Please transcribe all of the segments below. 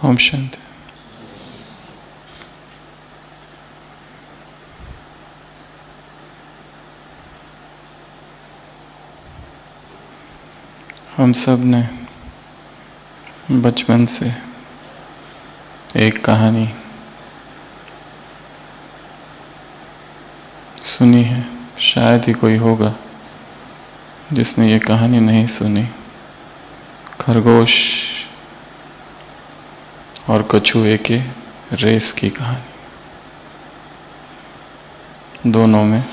ओम शांति। हम सब ने बचपन से एक कहानी सुनी है। शायद ही कोई होगा जिसने ये कहानी नहीं सुनी। खरगोश और कछुए के रेस की कहानी। दोनों में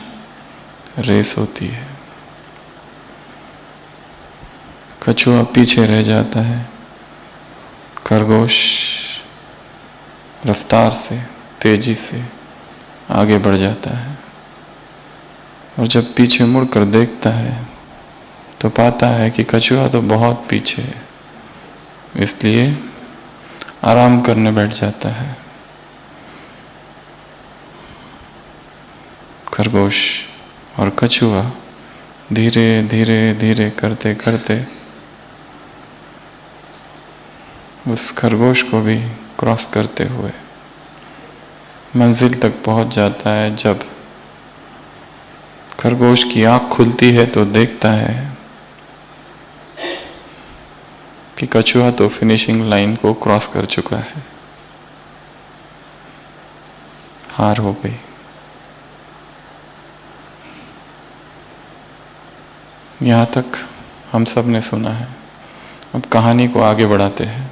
रेस होती है। कछुआ पीछे रह जाता है, खरगोश रफ्तार से तेजी से आगे बढ़ जाता है। और जब पीछे मुड़कर देखता है तो पाता है कि कछुआ तो बहुत पीछे है, इसलिए आराम करने बैठ जाता है। खरगोश और कछुआ धीरे धीरे धीरे करते करते उस खरगोश को भी क्रॉस करते हुए मंजिल तक पहुंच जाता है। जब खरगोश की आंख खुलती है तो देखता है कि कछुआ तो फिनिशिंग लाइन को क्रॉस कर चुका है। हार हो गई। यहाँ तक हम सब ने सुना है। अब कहानी को आगे बढ़ाते हैं।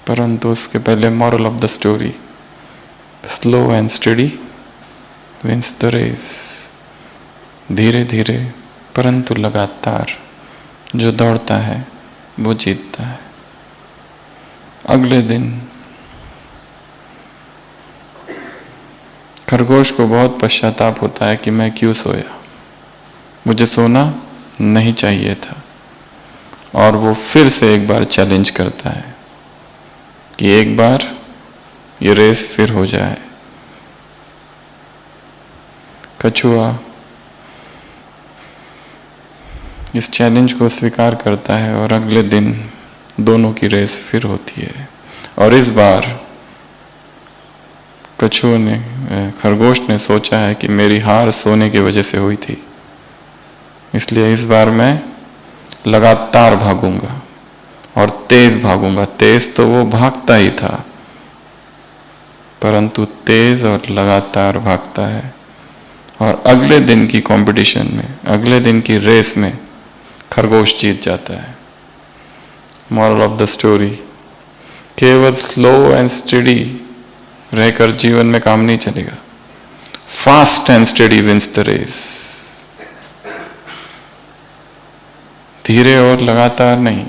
परंतु उसके पहले moral of the story, slow and steady wins the race. धीरे धीरे परंतु लगातार जो दौड़ता है वो जीतता है। अगले दिन खरगोश को बहुत पश्चाताप होता है कि मैं क्यों सोया, मुझे सोना नहीं चाहिए था। और वो फिर से एक बार चैलेंज करता है कि एक बार ये रेस फिर हो जाए। कछुआ इस चैलेंज को स्वीकार करता है और अगले दिन दोनों की रेस फिर होती है। और इस बार खरगोश ने सोचा है कि मेरी हार सोने की वजह से हुई थी, इसलिए इस बार मैं लगातार भागूंगा और तेज भागूंगा। तेज तो वो भागता ही था, परंतु तेज और लगातार भागता है। और अगले दिन की कंपटीशन में, अगले दिन की रेस में खरगोश जीत जाता है। मॉरल ऑफ द स्टोरी, केवल स्लो एंड स्टडी रहकर जीवन में काम नहीं चलेगा। Fast and steady wins the race. धीरे और लगातार नहीं,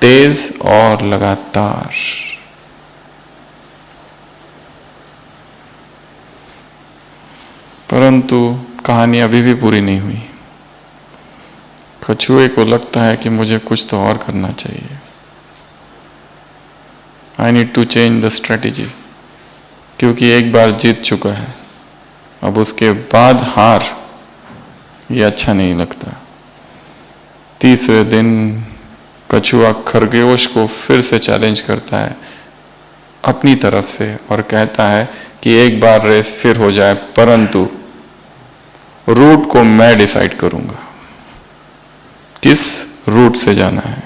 तेज और लगातार। परंतु कहानी अभी भी पूरी नहीं हुई। कछुए को लगता है कि मुझे कुछ तो और करना चाहिए। I need to change the strategy, क्योंकि एक बार जीत चुका है, अब उसके बाद हार ये अच्छा नहीं लगता। तीसरे दिन कछुआ खरगोश को फिर से चैलेंज करता है अपनी तरफ से और कहता है कि एक बार रेस फिर हो जाए, परंतु रूट को मैं डिसाइड करूंगा, किस रूट से जाना है।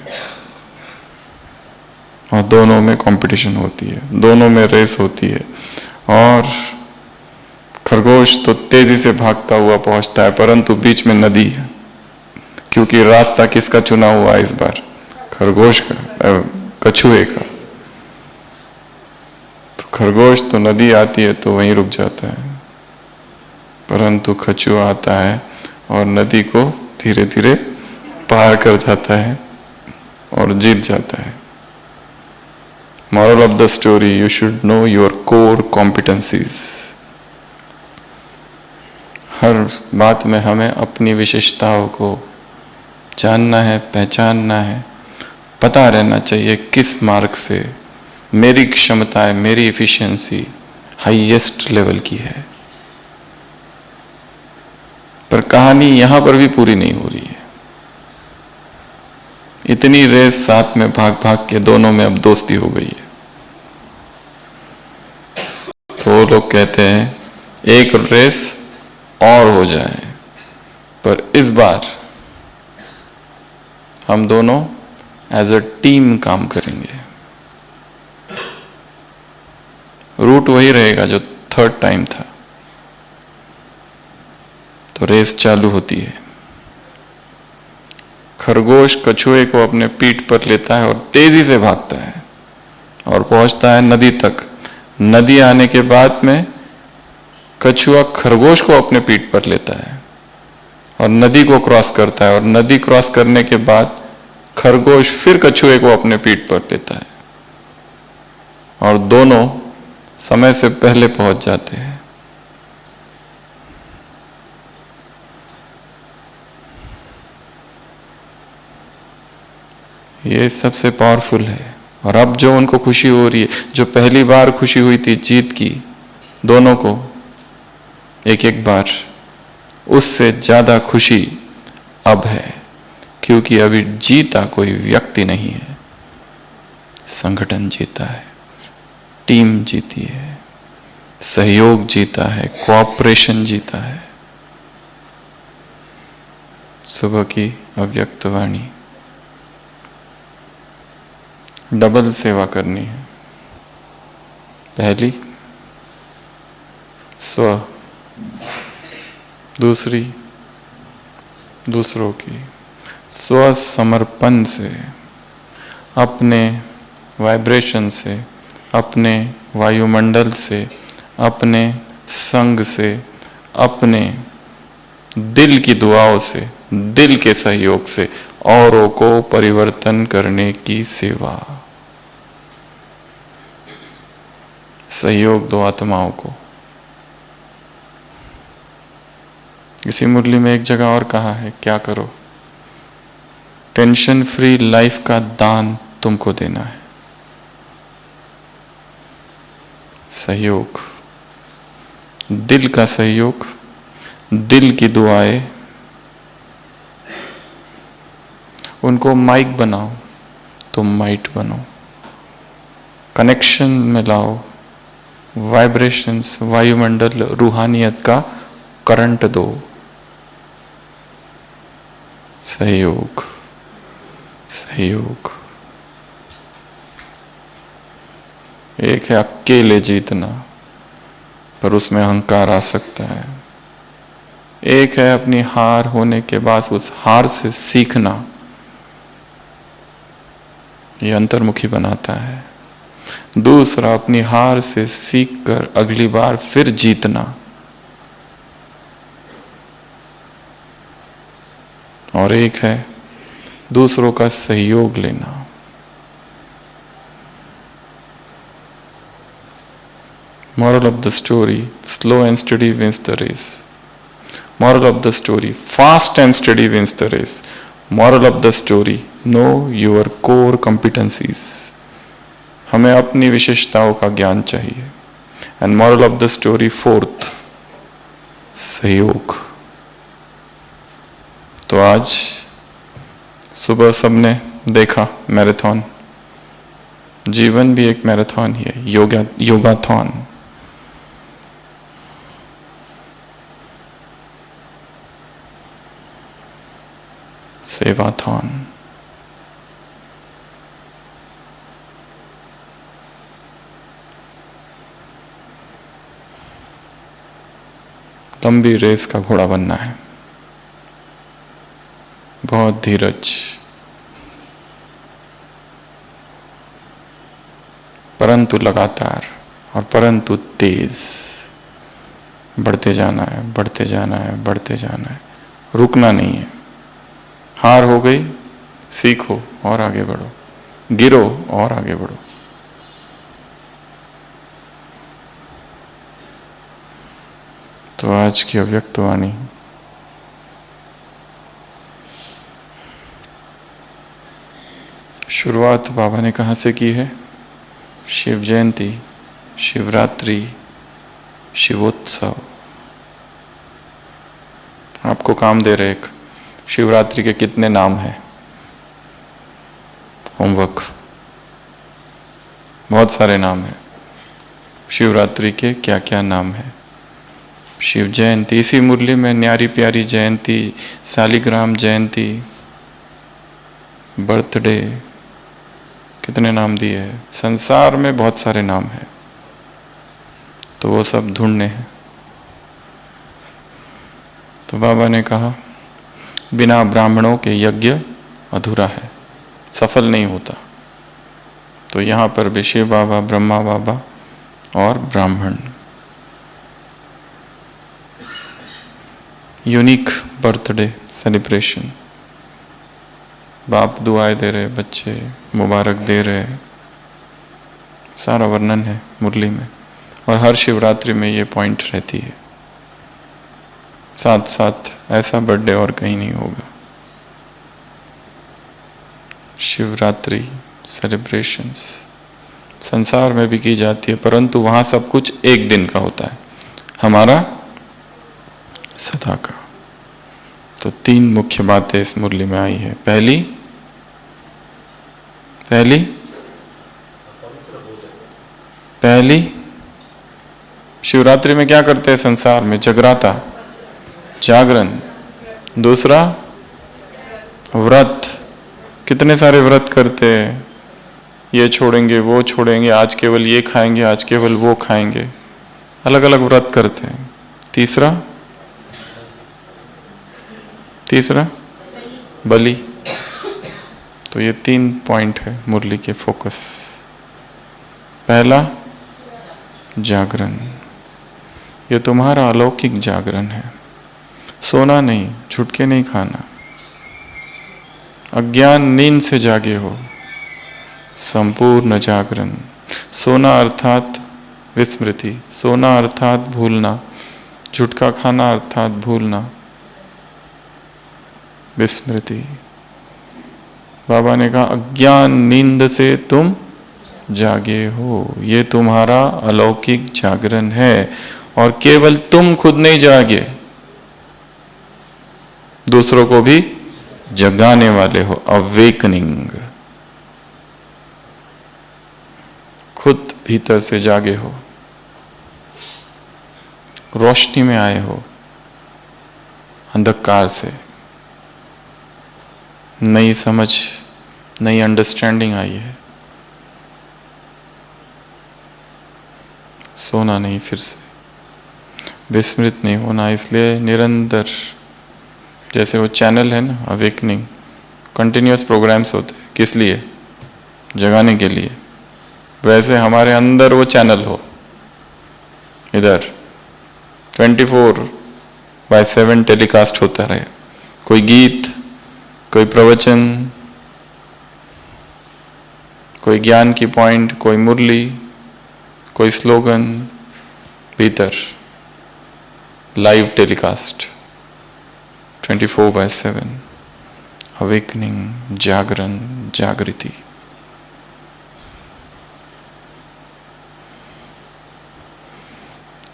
और दोनों में कंपटीशन होती है, दोनों में रेस होती है। और खरगोश तो तेजी से भागता हुआ पहुंचता है, परंतु बीच में नदी है, क्योंकि रास्ता किसका चुना हुआ है इस बार? खरगोश का, कछुए का। तो खरगोश तो नदी आती है तो वहीं रुक जाता है, परंतु कछुआ आता है और नदी को धीरे धीरे पार कर जाता है और जीत जाता है। Moral of the story, you should know your core competencies. हर बात में हमें अपनी विशेषताओं को जानना है, पहचानना है, पता रहना चाहिए किस मार्ग से मेरी क्षमता है, मेरी एफिशिएंसी हाईएस्ट लेवल की है। पर कहानी यहां पर भी पूरी नहीं हो रही है। इतनी रेस साथ में भाग भाग के दोनों में अब दोस्ती हो गई है। तो लोग कहते हैं एक रेस और हो जाए, पर इस बार हम दोनों एज अ टीम काम करेंगे। रूट वही रहेगा जो थर्ड टाइम था। तो रेस चालू होती है। खरगोश कछुए को अपने पीठ पर लेता है और तेजी से भागता है और पहुंचता है नदी तक। नदी आने के बाद में कछुआ खरगोश को अपने पीठ पर लेता है और नदी को क्रॉस करता है, और नदी क्रॉस करने के बाद खरगोश फिर कछुए को अपने पीठ पर लेता है और दोनों समय से पहले पहुंच जाते हैं। ये सबसे पावरफुल है। और अब जो उनको खुशी हो रही है, जो पहली बार खुशी हुई थी जीत की दोनों को एक एक बार, उससे ज्यादा खुशी अब है, क्योंकि अभी जीता कोई व्यक्ति नहीं है, संगठन जीता है, टीम जीती है, सहयोग जीता है, कोऑपरेशन जीता है। सुबह की अव्यक्त वाणी। डबल सेवा करनी है। पहली स्व, दूसरी दूसरों की। स्व समर्पण से, अपने वाइब्रेशन से, अपने वायुमंडल से, अपने संग से, अपने दिल की दुआओं से, दिल के सहयोग से औरों को परिवर्तन करने की सेवा। सहयोग दो आत्माओं को। इसी मुरली में एक जगह और कहा है, क्या करो? टेंशन फ्री लाइफ का दान तुमको देना है। सहयोग, दिल का सहयोग, दिल की दुआएं, उनको माइक बनाओ, तुम माइट बनो। कनेक्शन में लाओ, वाइब्रेशंस, वायुमंडल, रूहानियत का करंट दो। सहयोग, सहयोग। एक है अकेले जीतना, पर उसमें अहंकार आ सकता है। एक है अपनी हार होने के बाद उस हार से सीखना, ये अंतर्मुखी बनाता है। दूसरा, अपनी हार से सीखकर अगली बार फिर जीतना। और एक है दूसरों का सहयोग लेना। Moral of the story, slow and steady wins the race. Moral of the story, fast and steady wins the race. Moral of the story, know your core competencies. हमें अपनी विशेषताओं का ज्ञान चाहिए। And moral of the story, fourth, सहयोग। तो आज सुबह सबने देखा मैराथन। जीवन भी एक मैराथन ही है, योगाथन। सेवाथन। लंबी रेस का घोड़ा बनना है। बहुत धीरज, परंतु लगातार और परंतु तेज। बढ़ते जाना है, बढ़ते जाना है, बढ़ते जाना है, रुकना नहीं है। हार हो गई, सीखो और आगे बढ़ो, गिरो और आगे बढ़ो। तो आज की अव्यक्त वाणी। शुरुआत बाबा ने कहाँ से की है? शिव जयंती, शिवरात्रि, शिवोत्सव। आपको काम दे रहे, शिवरात्रि के कितने नाम हैं? होमवर्क। बहुत सारे नाम हैं शिवरात्रि के, क्या क्या नाम है। शिव जयंती, इसी मुरली में न्यारी प्यारी जयंती, शालिग्राम जयंती, बर्थडे, कितने नाम दिए हैं। संसार में बहुत सारे नाम हैं, तो वो सब ढूंढने हैं। तो बाबा ने कहा बिना ब्राह्मणों के यज्ञ अधूरा है, सफल नहीं होता। तो यहाँ पर भी शिव बाबा, ब्रह्मा बाबा और ब्राह्मण, यूनिक बर्थडे सेलिब्रेशन। बाप दुआएं दे रहे, बच्चे मुबारक दे रहे, सारा वर्णन है मुरली में। और हर शिवरात्रि में ये पॉइंट रहती है। साथ साथ ऐसा बर्थडे और कहीं नहीं होगा। शिवरात्रि सेलिब्रेशंस संसार में भी की जाती है, परंतु वहाँ सब कुछ एक दिन का होता है, हमारा सदा का। तो 3 मुख्य बातें इस मुरली में आई है। पहली शिवरात्रि में क्या करते हैं संसार में? जगराता, जागरण। दूसरा व्रत, कितने सारे व्रत करते हैं, ये छोड़ेंगे वो छोड़ेंगे, आज केवल ये खाएंगे, आज केवल वो खाएंगे, अलग अलग व्रत करते हैं। तीसरा बलि। तो ये 3 पॉइंट है मुरली के फोकस। पहला जागरण, ये तुम्हारा अलौकिक जागरण है। सोना नहीं, छुटके नहीं खाना। अज्ञान नींद से जागे हो, संपूर्ण जागरण। सोना अर्थात विस्मृति, सोना अर्थात भूलना, झुटका खाना अर्थात भूलना, विस्मृति। बाबा ने कहा अज्ञान नींद से तुम जागे हो, ये तुम्हारा अलौकिक जागरण है। और केवल तुम खुद नहीं जागे, दूसरों को भी जगाने वाले हो। अवेकनिंग, खुद भीतर से जागे हो, रोशनी में आए हो, अंधकार से नई समझ, नई अंडरस्टैंडिंग आई है। सोना नहीं, फिर से विस्मृत नहीं होना। इसलिए निरंतर, जैसे वो चैनल है ना अवेकनिंग, कंटिन्यूअस प्रोग्राम्स होते हैं, किस लिए? जगाने के लिए। वैसे हमारे अंदर वो चैनल हो, इधर 24/7 टेलीकास्ट होता रहे। कोई गीत, कोई प्रवचन, कोई ज्ञान की पॉइंट, कोई मुरली, कोई स्लोगन, भीतर लाइव टेलीकास्ट 24/7। अवेकनिंग, जागरण, जागृति।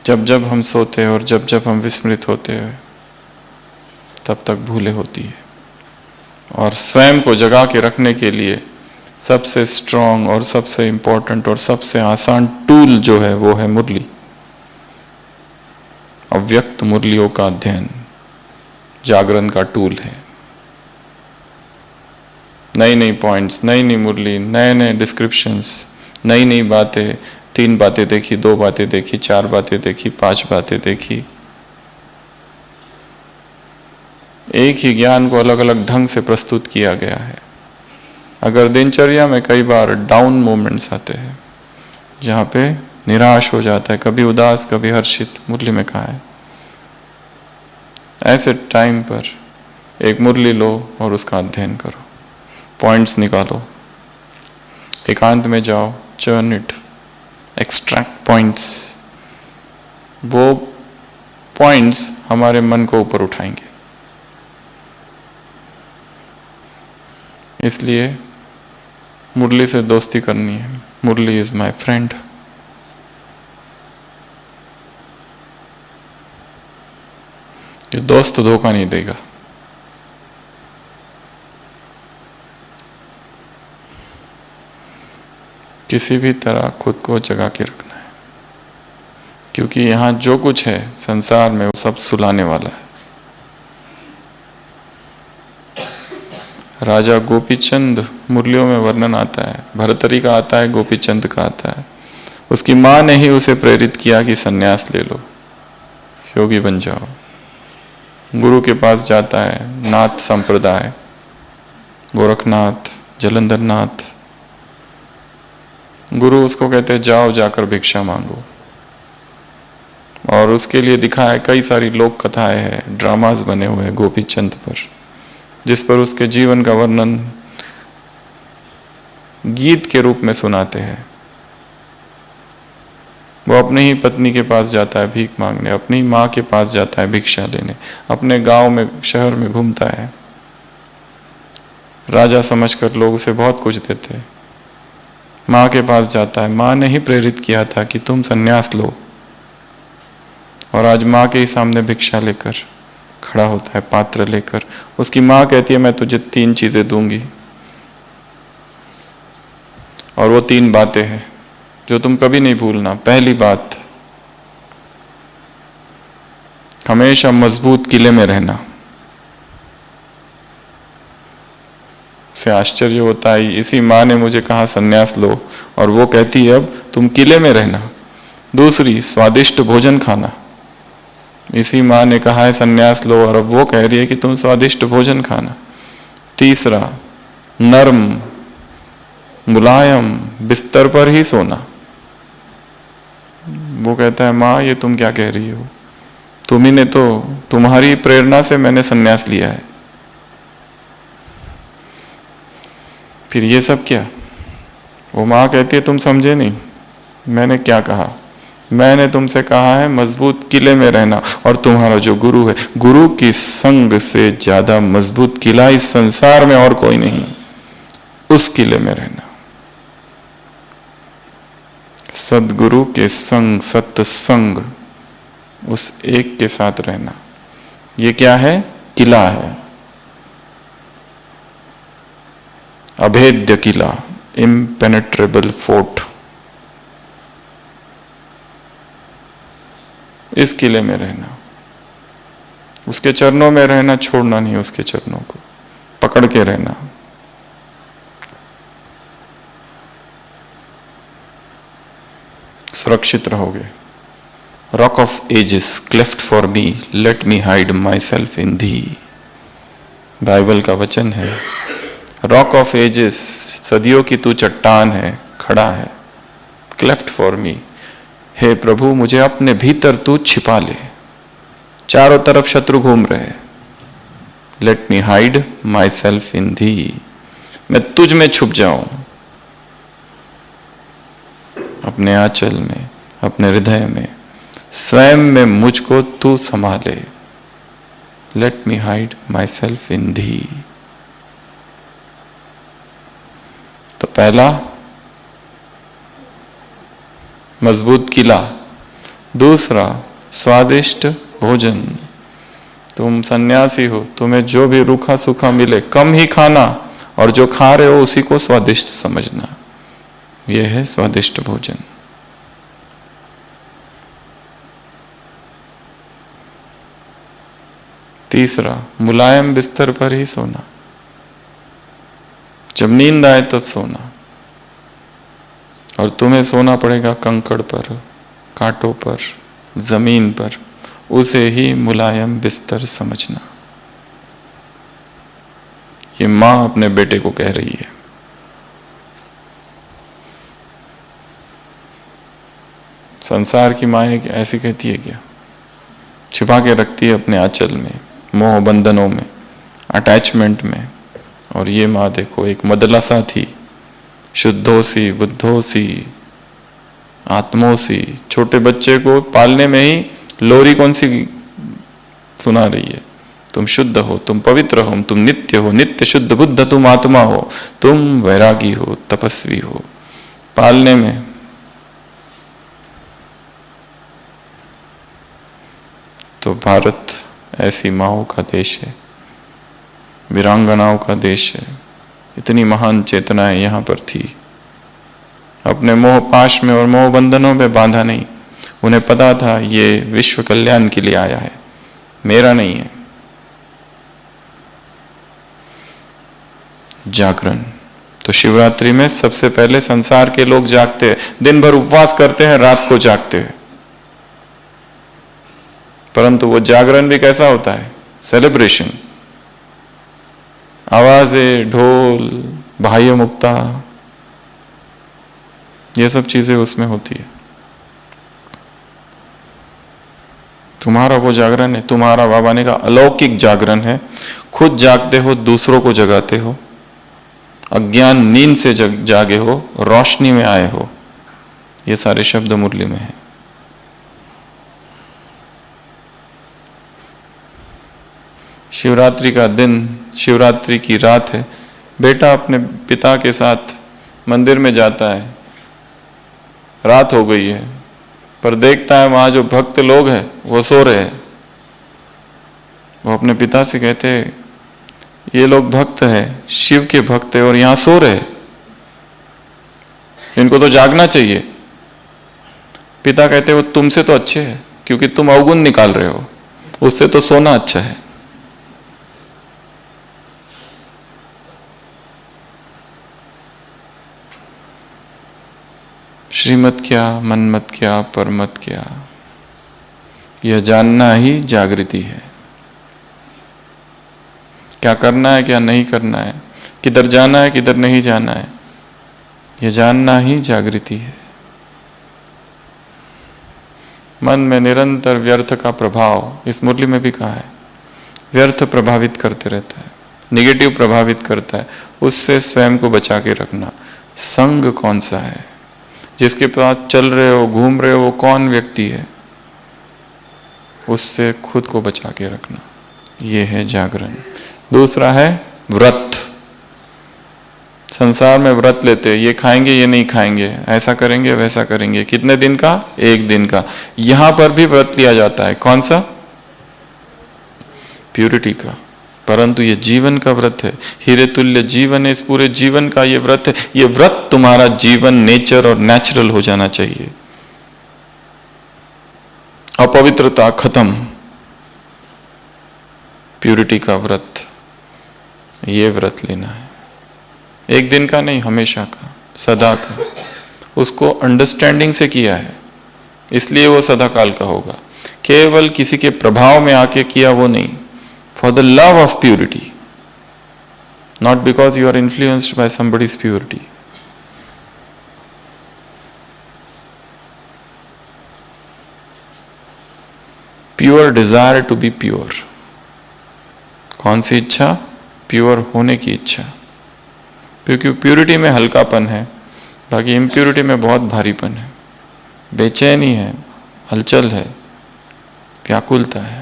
जब जब हम सोते हैं और जब जब हम विस्मृत होते हैं, तब तक भूले होती है। और स्वयं को जगा के रखने के लिए सबसे स्ट्रॉन्ग और सबसे इंपॉर्टेंट और सबसे आसान टूल जो है वो है मुरली। अव्यक्त मुरलियों का अध्ययन जागरण का टूल है। नई नई पॉइंट्स, नई नई मुरली, नए नए डिस्क्रिप्शंस, नई नई बातें। 3 बातें देखी, 2 बातें देखी, 4 बातें देखी, 5 बातें देखी। एक ही ज्ञान को अलग अलग ढंग से प्रस्तुत किया गया है। अगर दिनचर्या में कई बार डाउन मोमेंट्स आते हैं, जहाँ पे निराश हो जाता है, कभी उदास कभी हर्षित, मुरली में कहा है, ऐसे टाइम पर एक मुरली लो और उसका अध्ययन करो, पॉइंट्स निकालो, एकांत में जाओ, चर्न इट, एक्सट्रैक्ट पॉइंट्स। वो पॉइंट्स हमारे मन को ऊपर उठाएंगे। इसलिए मुरली से दोस्ती करनी है। मुरली इज माय फ्रेंड। ये दोस्त धोखा नहीं देगा। किसी भी तरह खुद को जगा के रखना है, क्योंकि यहाँ जो कुछ है संसार में वो सब सुलाने वाला है। राजा गोपीचंद मुरलियों में वर्णन आता है, भर्तरी का आता है, गोपीचंद का आता है। उसकी माँ ने ही उसे प्रेरित किया कि सन्यास ले लो, योगी बन जाओ। गुरु के पास जाता है, नाथ संप्रदाय, गोरखनाथ, जलंधर नाथ। गुरु उसको कहते हैं जाओ जाकर भिक्षा मांगो, और उसके लिए दिखाए कई सारी लोक कथाएं हैं, ड्रामास बने हुए हैं गोपीचंद पर, जिस पर उसके जीवन का वर्णन गीत के रूप में सुनाते हैं। वो अपनी ही पत्नी के पास जाता है भीख मांगने, अपनी माँ के पास जाता है भिक्षा लेने, अपने गांव में शहर में घूमता है। राजा समझकर लोग उसे बहुत कुछ देते हैं। माँ के पास जाता है, माँ ने ही प्रेरित किया था कि तुम सन्यास लो, और आज माँ के ही सामने भिक्षा लेकर खड़ा होता है, पात्र लेकर। उसकी माँ कहती है मैं तुझे 3 चीजें दूंगी, और वो 3 बातें हैं जो तुम कभी नहीं भूलना। पहली बात, हमेशा मजबूत किले में रहना। उसे आश्चर्य होता है, इसी माँ ने मुझे कहा सन्यास लो, और वो कहती है अब तुम किले में रहना। दूसरी, स्वादिष्ट भोजन खाना। इसी माँ ने कहा है सन्यास लो, और अब वो कह रही है कि तुम स्वादिष्ट भोजन खाना। तीसरा, नर्म मुलायम बिस्तर पर ही सोना। वो कहता है माँ ये तुम क्या कह रही हो, तुम्ही ने तो, तुम्हारी प्रेरणा से मैंने सन्यास लिया है। फिर ये सब क्या? वो माँ कहती है तुम समझे नहीं, मैंने क्या कहा। मैंने तुमसे कहा है मजबूत किले में रहना, और तुम्हारा जो गुरु है, गुरु की संग से ज्यादा मजबूत किला इस संसार में और कोई नहीं, उस किले में रहना। सदगुरु के संग, सत्संग, उस एक के साथ रहना, ये क्या है? किला है, अभेद्य किला, इम्पेनेट्रेबल फोर्ट। इस किले में रहना, उसके चरणों में रहना, छोड़ना नहीं, उसके चरणों को पकड़ के रहना। सुरक्षित रहोगे। Rock of ages cleft for me, let me hide myself in thee. Bible का वचन है। रॉक ऑफ एजेस, सदियों की तू चट्टान है, खड़ा है। क्लेफ्ट फॉर मी, हे प्रभु मुझे अपने भीतर तू छिपा ले। चारों तरफ शत्रु घूम रहे। Let me hide myself in the, मैं तुझ में छुप जाऊं, अपने आंचल में, अपने हृदय में, स्वयं में मुझको तू संभाले। Let me hide myself in the. तो पहला, मजबूत किला। दूसरा, स्वादिष्ट भोजन। तुम सन्यासी हो, तुम्हें जो भी रूखा सूखा मिले कम ही खाना, और जो खा रहे हो उसी को स्वादिष्ट समझना। यह है स्वादिष्ट भोजन। तीसरा, मुलायम बिस्तर पर ही सोना। जब नींद आए तब सोना, और तुम्हें सोना पड़ेगा कंकड़ पर, कांटों पर, जमीन पर, उसे ही मुलायम बिस्तर समझना। ये मां अपने बेटे को कह रही है। संसार की माँ ऐसी कहती है क्या? छिपा के रखती है अपने आंचल में, मोह बंधनों में, अटैचमेंट में। और ये माँ देखो एक मदलसा थी, शुद्धोसी, बुद्धोसी, आत्मोसी। छोटे बच्चे को पालने में ही लोरी कौन सी सुना रही है? तुम शुद्ध हो, तुम पवित्र हो, तुम नित्य हो, नित्य शुद्ध बुद्ध तुम आत्मा हो, तुम वैरागी हो, तपस्वी हो। पालने में तो भारत ऐसी माओं का देश है, वीरांगनाओं का देश है। इतनी महान चेतनाएं यहाँ पर थी। अपने मोह पाश में और मोह बंधनों में बांधा नहीं। उन्हें पता था ये विश्व कल्याण के लिए आया है, मेरा नहीं है। जागरण तो शिवरात्रि में सबसे पहले संसार के लोग जागते हैं, दिन भर उपवास करते हैं, रात को जागते हैं। परंतु वो जागरण भी कैसा होता है? सेलिब्रेशन, आवाजें, ढोल, बाह्य मुक्ता, ये सब चीजें उसमें होती है। तुम्हारा वो जागरण है, तुम्हारा बाबा ने कहा अलौकिक जागरण है। खुद जागते हो, दूसरों को जगाते हो, अज्ञान नींद से जागे हो, रोशनी में आए हो। ये सारे शब्द मुरली में है। शिवरात्रि का दिन, शिवरात्रि की रात है। बेटा अपने पिता के साथ मंदिर में जाता है, रात हो गई है, पर देखता है वहां जो भक्त लोग हैं वो सो रहे हैं। वो अपने पिता से कहते हैं ये लोग भक्त हैं, शिव के भक्त हैं और यहां सो रहे हैं, इनको तो जागना चाहिए। पिता कहते वो तुमसे तो अच्छे हैं क्योंकि तुम अवगुण निकाल रहे हो, उससे तो सोना अच्छा है। श्रीमत क्या, मनमत क्या, परमत क्या, यह जानना ही जागृति है। क्या करना है, क्या नहीं करना है, किधर जाना है, किधर नहीं जाना है, यह जानना ही जागृति है। मन में निरंतर व्यर्थ का प्रभाव, इस मुरली में भी कहा है, व्यर्थ प्रभावित करते रहता है, निगेटिव प्रभावित करता है, उससे स्वयं को बचा के रखना। संग कौन सा है, जिसके पास चल रहे हो, घूम रहे हो, वो कौन व्यक्ति है, उससे खुद को बचा के रखना, ये है जागरण। दूसरा है व्रत। संसार में व्रत लेते हैं, ये खाएंगे, ये नहीं खाएंगे, ऐसा करेंगे, वैसा करेंगे। कितने दिन का? एक दिन का। यहां पर भी व्रत लिया जाता है, कौन सा? प्यूरिटी का। परंतु ये जीवन का व्रत है, हीरे तुल्य जीवन है, इस पूरे जीवन का ये व्रत है। ये व्रत तुम्हारा जीवन नेचर और नेचुरल हो जाना चाहिए। अपवित्रता खत्म, प्यूरिटी का व्रत, ये व्रत लेना है। एक दिन का नहीं, हमेशा का, सदा का। उसको अंडरस्टैंडिंग से किया है, इसलिए वो सदा काल का होगा। केवल किसी के प्रभाव में आके किया वो नहीं, for the love of purity, not because you are influenced by somebody's purity. Pure desire to be pure. कौन सी इच्छा? प्योर होने की इच्छा। क्योंकि प्यूरिटी में हल्कापन है, बाकी इम्प्यूरिटी में बहुत भारीपन है, बेचैनी है, हलचल है, व्याकुलता है।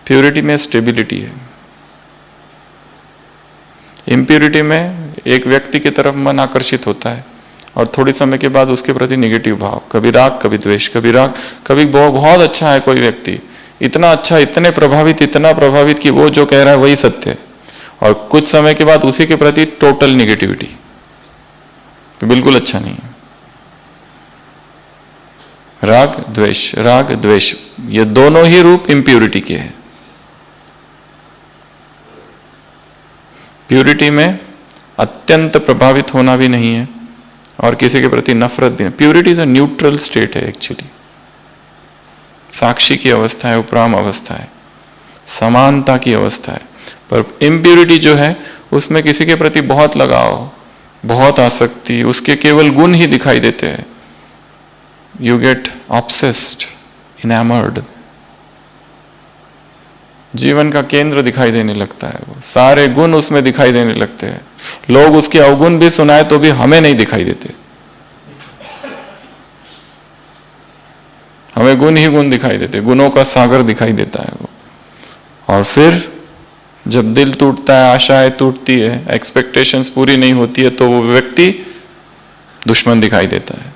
प्यूरिटी में स्टेबिलिटी है। इम्प्यूरिटी में एक व्यक्ति की तरफ मन आकर्षित होता है और थोड़ी समय के बाद उसके प्रति नेगेटिव भाव, कभी राग, कभी द्वेष, कभी राग, कभी बहुत अच्छा है कोई व्यक्ति, इतना अच्छा, इतना प्रभावित कि वो जो कह रहा है वही सत्य है, और कुछ समय के बाद उसी के प्रति टोटल नेगेटिविटी, बिल्कुल अच्छा नहीं है। राग द्वेष, ये दोनों ही रूप इम्प्यूरिटी के हैं। प्यूरिटी में अत्यंत प्रभावित होना भी नहीं है और किसी के प्रति नफरत भी नहीं। Purity is a neutral state है एक्चुअली, साक्षी की अवस्था है, उपराम अवस्था है, समानता की अवस्था है। पर इम्प्यूरिटी जो है उसमें किसी के प्रति बहुत लगाव, बहुत आसक्ति, उसके केवल गुण ही दिखाई देते हैं। यू गेट ऑब्सेस्ड, इनैमर्ड, जीवन का केंद्र दिखाई देने लगता है, वो सारे गुण उसमें दिखाई देने लगते हैं। लोग उसके अवगुण भी सुनाए तो भी हमें नहीं दिखाई देते, हमें गुण ही गुण दिखाई देते, गुणों का सागर दिखाई देता है वो। और फिर जब दिल टूटता है, आशाएं टूटती है, एक्सपेक्टेशंस पूरी नहीं होती है, तो वो व्यक्ति दुश्मन दिखाई देता है,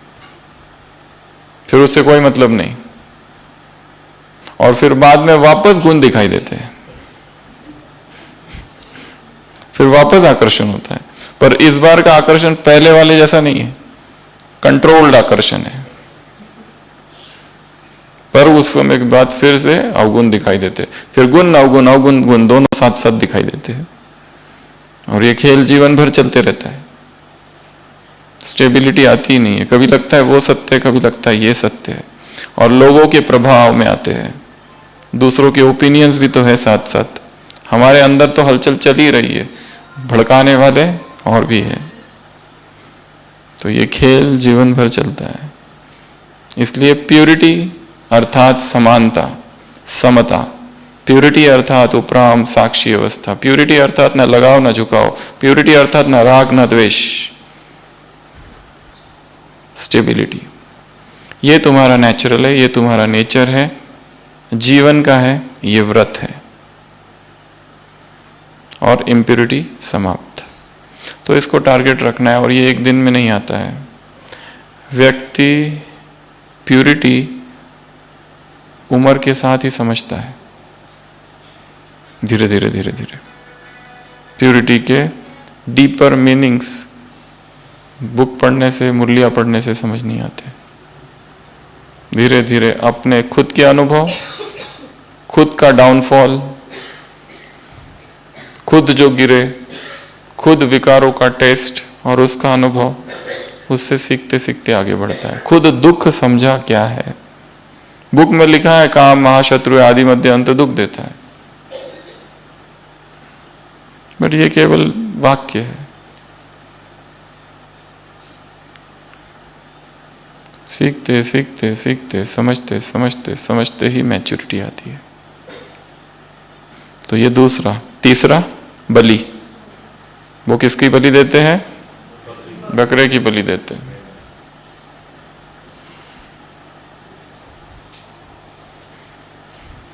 फिर उससे कोई मतलब नहीं। और फिर बाद में वापस गुण दिखाई देते हैं, फिर वापस आकर्षण होता है। पर इस बार का आकर्षण पहले वाले जैसा नहीं है। कंट्रोल्ड आकर्षण है, पर उस समय के बाद फिर से अवगुण दिखाई देते, फिर गुण अवगुण अवगुण गुण दोनों साथ साथ दिखाई देते हैं, और ये खेल जीवन भर चलते रहता है। स्टेबिलिटी आती ही नहीं है, कभी लगता है वो सत्य है, कभी लगता है ये सत्य है, और लोगों के प्रभाव में आते हैं, दूसरों के ओपिनियंस भी तो है साथ साथ, हमारे अंदर तो हलचल चल ही रही है, भड़काने वाले और भी है। तो ये खेल जीवन भर चलता है। इसलिए प्यूरिटी अर्थात समानता, समता, प्यूरिटी अर्थात उपराम साक्षी अवस्था, प्यूरिटी अर्थात न लगाव न झुकाव, प्यूरिटी अर्थात न राग न द्वेष, स्टेबिलिटी। ये तुम्हारा नेचुरल है, ये तुम्हारा नेचर है, जीवन का है, ये व्रत है, और इम्प्यूरिटी समाप्त। तो इसको टारगेट रखना है, और ये एक दिन में नहीं आता है। व्यक्ति प्यूरिटी उम्र के साथ ही समझता है, धीरे धीरे धीरे धीरे। प्यूरिटी के डीपर मीनिंग्स बुक पढ़ने से, मुरलिया पढ़ने से समझ नहीं आते। धीरे धीरे अपने खुद के अनुभव, खुद का डाउनफॉल, खुद जो गिरे, खुद विकारों का टेस्ट और उसका अनुभव, उससे सीखते सीखते आगे बढ़ता है। खुद दुख समझा क्या है। बुक में लिखा है काम महाशत्रु आदि मध्य अंत दुख देता है, बट ये केवल वाक्य है। सीखते सीखते सीखते, समझते समझते समझते ही मैच्योरिटी आती है। तो ये दूसरा। तीसरा बलि। वो किसकी बलि देते हैं? बकरे की बलि देते हैं।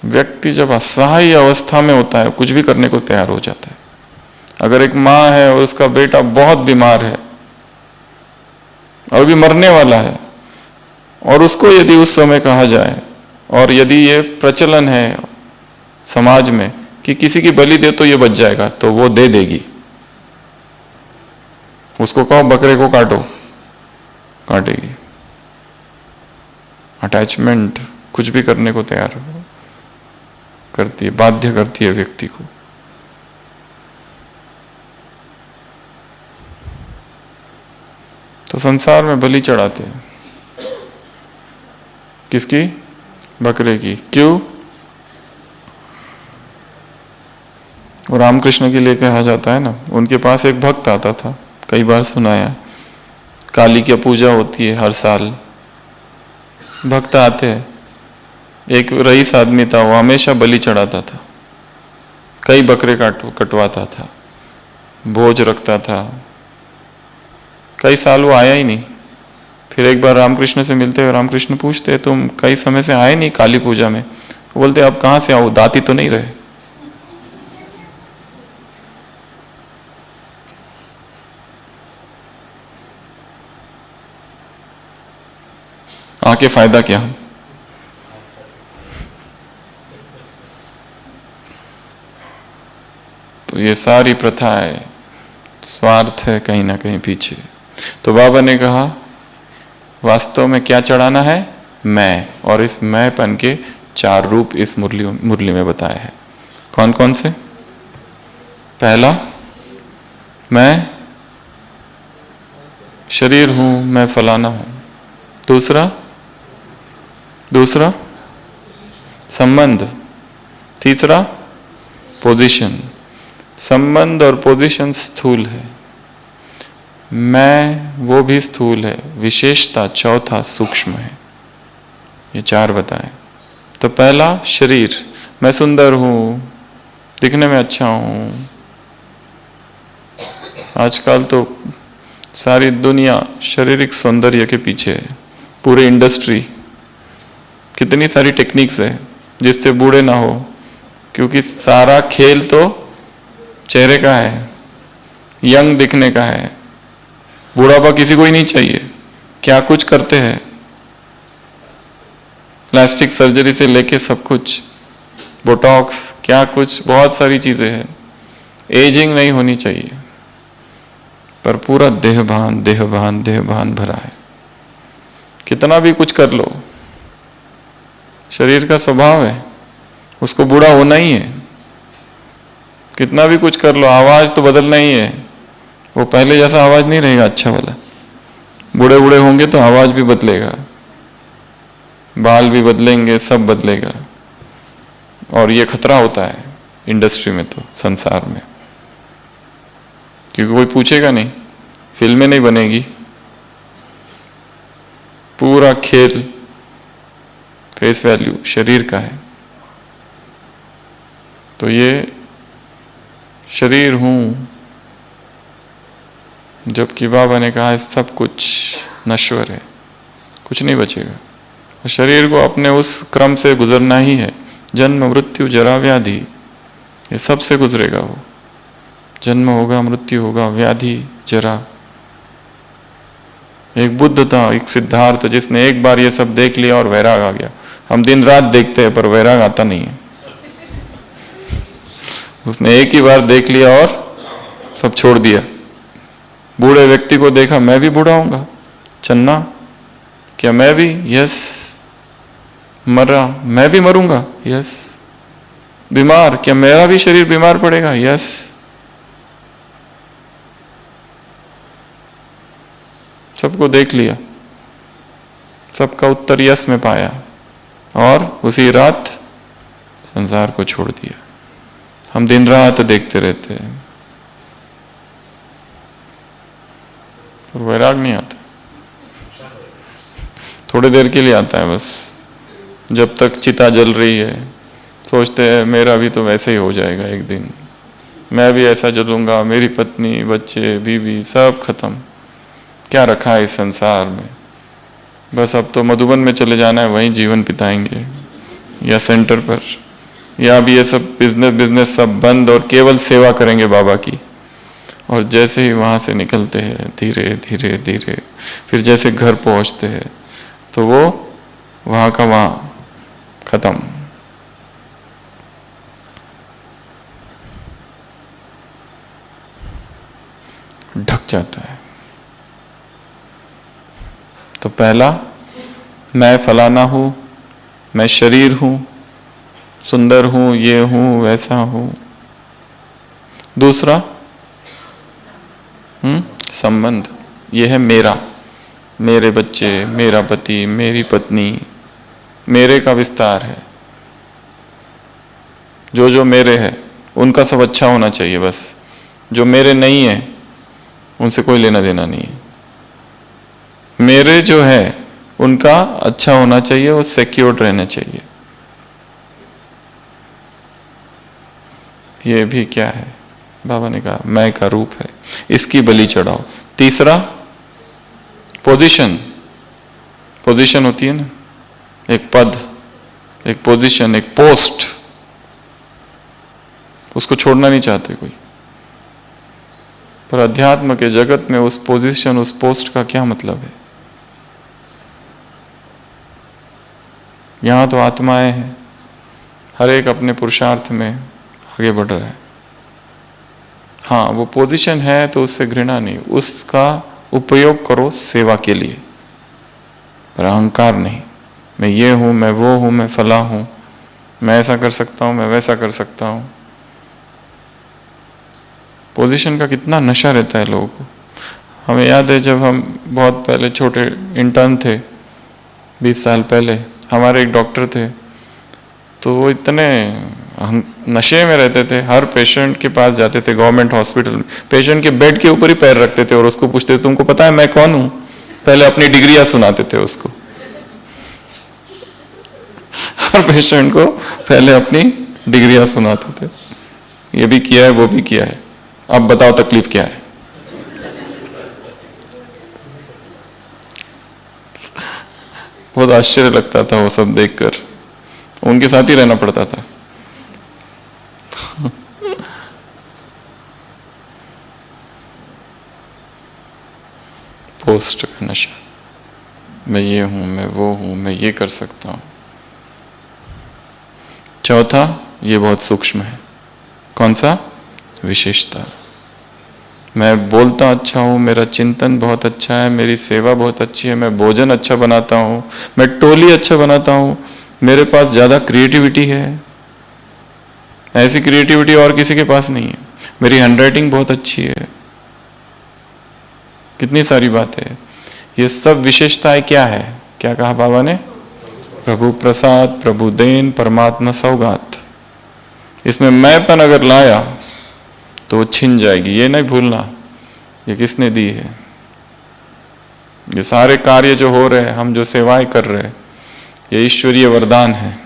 व्यक्ति जब असहाय अवस्था में होता है, कुछ भी करने को तैयार हो जाता है। अगर एक माँ है और उसका बेटा बहुत बीमार है और भी मरने वाला है, और उसको यदि उस समय कहा जाए, और यदि ये प्रचलन है समाज में कि किसी की बलि दे तो ये बच जाएगा, तो वो दे देगी। उसको कहो बकरे को काटो, काटेगी। अटैचमेंट कुछ भी करने को तैयार करती है, बाध्य करती है व्यक्ति को। तो संसार में बलि चढ़ाते हैं। किसकी? बकरे की। क्यों? और रामकृष्ण के लिए कहा जाता है ना, उनके पास एक भक्त आता था, कई बार सुनाया। काली की पूजा होती है हर साल, भक्त आते हैं। एक रईस आदमी था, वो हमेशा बलि चढ़ाता था, कई बकरे कटवाता था, भोज रखता था। कई साल वो आया ही नहीं। फिर एक बार रामकृष्ण से मिलते हुए रामकृष्ण पूछते, तुम कई समय से आए नहीं काली पूजा में? वो बोलते, अब कहां से आओ, दाती तो नहीं रहे। आके फायदा क्या? तो ये सारी प्रथा है, स्वार्थ है कहीं ना कहीं पीछे। तो बाबा ने कहा वास्तव में क्या चढ़ाना है? मैं। और इस मैंपन के 4 रूप इस मुरली में बताए हैं। कौन कौन से? पहला, मैं शरीर हूं, मैं फलाना हूं। दूसरा संबंध। तीसरा पोजीशन। संबंध और पोजीशन स्थूल है, मैं वो भी स्थूल है। विशेषता चौथा सूक्ष्म है। ये 4 बताएं। तो पहला शरीर, मैं सुंदर हूं, दिखने में अच्छा हूं। आजकल तो सारी दुनिया शारीरिक सौंदर्य के पीछे है, पूरी इंडस्ट्री। कितनी सारी टेक्निक्स है जिससे बूढ़े ना हो, क्योंकि सारा खेल तो चेहरे का है, यंग दिखने का है। बुढ़ापा किसी को ही नहीं चाहिए। क्या कुछ करते हैं, प्लास्टिक सर्जरी से लेके सब कुछ, बोटॉक्स, क्या कुछ, बहुत सारी चीजें हैं। एजिंग नहीं होनी चाहिए, पर पूरा देहभान देहभान देहभान भरा है। कितना भी कुछ कर लो, शरीर का स्वभाव है, उसको बूढ़ा होना ही है। कितना भी कुछ कर लो, आवाज तो बदलना ही है। वो पहले जैसा आवाज नहीं रहेगा अच्छा वाला। बूढ़े बूढ़े होंगे तो आवाज भी बदलेगा, बाल भी बदलेंगे, सब बदलेगा। और ये खतरा होता है इंडस्ट्री में, तो संसार में, क्योंकि कोई पूछेगा नहीं, फिल्में नहीं बनेगी, पूरा खेल फेस वैल्यू शरीर का है। तो ये शरीर हूं, जबकि बाबा ने कहा है सब कुछ नश्वर है, कुछ नहीं बचेगा। और शरीर को अपने उस क्रम से गुजरना ही है, जन्म मृत्यु जरा व्याधि, ये सब से गुजरेगा वो। जन्म होगा, मृत्यु होगा, व्याधि, जरा। एक बुद्ध था, एक सिद्धार्थ, जिसने एक बार ये सब देख लिया और वैराग आ गया। हम दिन रात देखते हैं पर वैराग आता नहीं है। उसने एक ही बार देख लिया और सब छोड़ दिया। बूढ़े व्यक्ति को देखा, मैं भी बूढ़ा होऊंगा, चन्ना क्या मैं भी, यस। मरा, मैं भी मरूंगा, यस। बीमार, क्या मेरा भी शरीर बीमार पड़ेगा, यस। सबको देख लिया, सबका उत्तर यस में पाया और उसी रात संसार को छोड़ दिया। हम दिन रात देखते रहते हैं पर वैराग नहीं आता। थोड़ी देर के लिए आता है बस, जब तक चिता जल रही है सोचते हैं मेरा भी तो वैसे ही हो जाएगा एक दिन, मैं भी ऐसा जलूंगा, मेरी पत्नी, बच्चे, बीवी सब खत्म, क्या रखा है इस संसार में। बस अब तो मधुबन में चले जाना है, वहीं जीवन बिताएंगे, या सेंटर पर, या भी ये सब बिजनेस सब बंद और केवल सेवा करेंगे बाबा की। और जैसे ही वहाँ से निकलते हैं धीरे धीरे धीरे, फिर जैसे घर पहुँचते हैं तो वो वहाँ का वहाँ खत्म। ढक जाता है। तो पहला, मैं फलाना हूँ, मैं शरीर हूँ, सुंदर हूँ, ये हूँ, वैसा हूँ। दूसरा संबंध, ये है मेरा, मेरे बच्चे, मेरा पति, मेरी पत्नी, मेरे का विस्तार है। जो जो मेरे है उनका सब अच्छा होना चाहिए बस। जो मेरे नहीं है उनसे कोई लेना देना नहीं है। मेरे जो है उनका अच्छा होना चाहिए, वो सिक्योर्ड रहना चाहिए। ये भी क्या है, बाबा ने कहा मैं का रूप है, इसकी बलि चढ़ाओ। तीसरा पोजीशन, पोजीशन होती है ना, एक पद, एक पोजीशन, एक पोस्ट, उसको छोड़ना नहीं चाहते कोई। पर अध्यात्म के जगत में उस पोजीशन, उस पोस्ट का क्या मतलब है। यहां तो आत्माएं हैं, हर एक अपने पुरुषार्थ में आगे बढ़ रहा है। हाँ, वो पोजीशन है तो उससे घृणा नहीं, उसका उपयोग करो सेवा के लिए, पर अहंकार नहीं। मैं ये हूं, मैं वो हूं, मैं फला हूं, मैं ऐसा कर सकता हूं, मैं वैसा कर सकता हूं। पोजीशन का कितना नशा रहता है लोगों को। हमें याद है जब हम बहुत पहले छोटे इंटर्न थे, 20 साल पहले, हमारे एक डॉक्टर थे, तो वो इतने नशे में रहते थे। हर पेशेंट के पास जाते थे गवर्नमेंट हॉस्पिटल में, पेशेंट के बेड के ऊपर ही पैर रखते थे और उसको पूछते थे तुमको पता है मैं कौन हूं। पहले अपनी डिग्रियां सुनाते थे उसको, हर पेशेंट को पहले अपनी डिग्रियां सुनाते थे, ये भी किया है, वो भी किया है, अब बताओ तकलीफ क्या है। बहुत आश्चर्य लगता था वो सब देखकर, उनके साथ ही रहना पड़ता था। पोस्ट का नशा, मैं ये हूं, मैं वो हूं, मैं ये कर सकता हूं। चौथा, ये बहुत सूक्ष्म है, कौन सा, विशेषता। मैं बोलता अच्छा हूँ, मेरा चिंतन बहुत अच्छा है, मेरी सेवा बहुत अच्छी है, मैं भोजन अच्छा बनाता हूँ, मैं टोली अच्छा बनाता हूँ, मेरे पास ज़्यादा क्रिएटिविटी है, ऐसी क्रिएटिविटी और किसी के पास नहीं है, मेरी हैंडराइटिंग बहुत अच्छी है, कितनी सारी बातें हैं। ये सब विशेषताएं क्या है? क्या कहा बाबा ने? प्रभु प्रसाद, प्रभु देन, परमात्मा सौगात। इसमें मैंपन अगर लाया तो वो छिन जाएगी। ये नहीं भूलना ये किसने दी है। ये सारे कार्य जो हो रहे हैं, हम जो सेवाएं कर रहे हैं, ये ईश्वरीय वरदान है।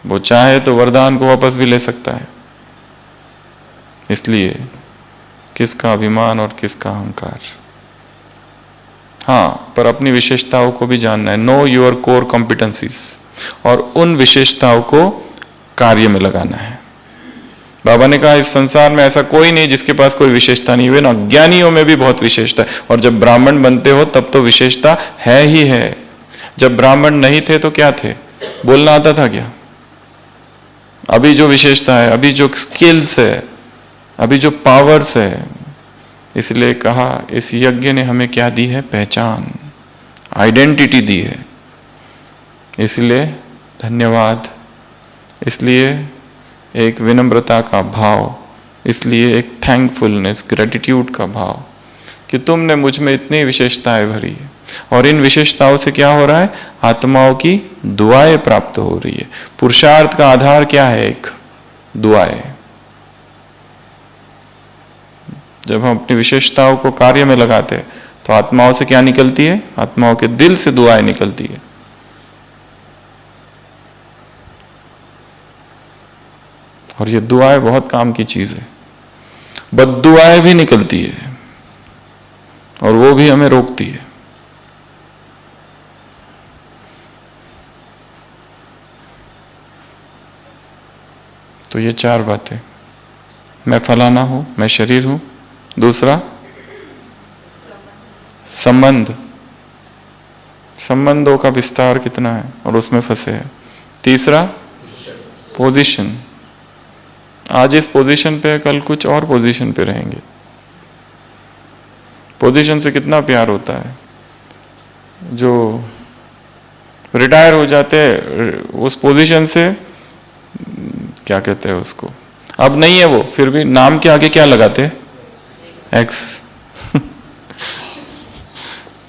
वो चाहे तो वरदान को वापस भी ले सकता है। इसलिए किसका अभिमान और किसका अहंकार। हाँ, पर अपनी विशेषताओं को भी जानना है। नो योर कोर कॉम्पिटेंसीज, और उन विशेषताओं को कार्य में लगाना है। बाबा ने कहा इस संसार में ऐसा कोई नहीं जिसके पास कोई विशेषता नहीं हुई ना। अज्ञानियों में भी बहुत विशेषता है, और जब ब्राह्मण बनते हो तब तो विशेषता है ही है। जब ब्राह्मण नहीं थे तो क्या थे? बोलना आता था क्या? अभी जो विशेषता है, अभी जो स्किल्स है, अभी जो पावर्स है, इसलिए कहा इस यज्ञ ने हमें क्या दी है? पहचान, आइडेंटिटी दी है। इसलिए धन्यवाद, इसलिए एक विनम्रता का भाव, इसलिए एक थैंकफुलनेस, ग्रेटिट्यूड का भाव कि तुमने मुझ में इतनी विशेषताएं भरी है, और इन विशेषताओं से क्या हो रहा है? आत्माओं की दुआएं प्राप्त हो रही है। पुरुषार्थ का आधार क्या है? एक दुआएं। जब हम अपनी विशेषताओं को कार्य में लगाते हैं तो आत्माओं से क्या निकलती है? आत्माओं के दिल से दुआएं निकलती है। और ये दुआएं बहुत काम की चीज है। बद्दुआएं भी निकलती है, और वो भी हमें रोकती है। तो ये चार बातें, मैं फलाना हूं, मैं शरीर हूं। दूसरा संबंध, संबंधों का विस्तार कितना है और उसमें फंसे हैं। तीसरा पोजीशन, आज इस पोजीशन पे, कल कुछ और पोजीशन पे रहेंगे। पोजीशन से कितना प्यार होता है। जो रिटायर हो जाते हैं उस पोजीशन से, क्या कहते हैं उसको, अब नहीं है वो, फिर भी नाम के आगे क्या लगाते हैं? एक्स।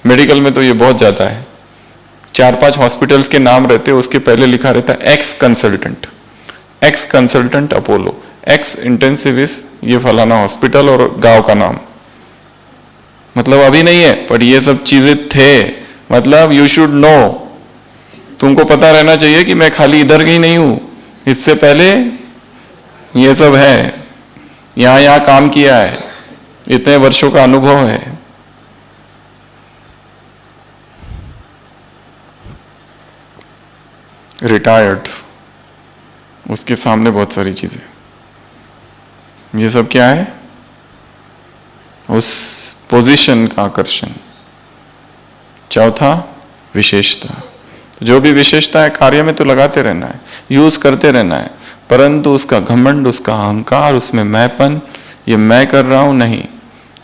मेडिकल में तो ये बहुत ज्यादा है। 4-5 हॉस्पिटल्स के नाम रहते हैं, उसके पहले लिखा रहता है x consultant, x consultant Apollo, x intensivist, ये फलाना हॉस्पिटल और गांव का नाम। मतलब अभी नहीं है, पर ये सब चीजें थे। मतलब यू शुड नो, तुमको पता रहना चाहिए कि मैं खाली इधर ही नहीं हूं, इससे पहले ये सब है, यहां काम किया है, इतने वर्षों का अनुभव है। रिटायर्ड, उसके सामने बहुत सारी चीजें। ये सब क्या है? उस पोजीशन का आकर्षण। चौथा विशेषता। जो भी विशेषता है कार्य में तो लगाते रहना है, यूज करते रहना है, परंतु उसका घमंड, उसका अहंकार, उसमें मैंपन, ये मैं कर रहा हूं, नहीं,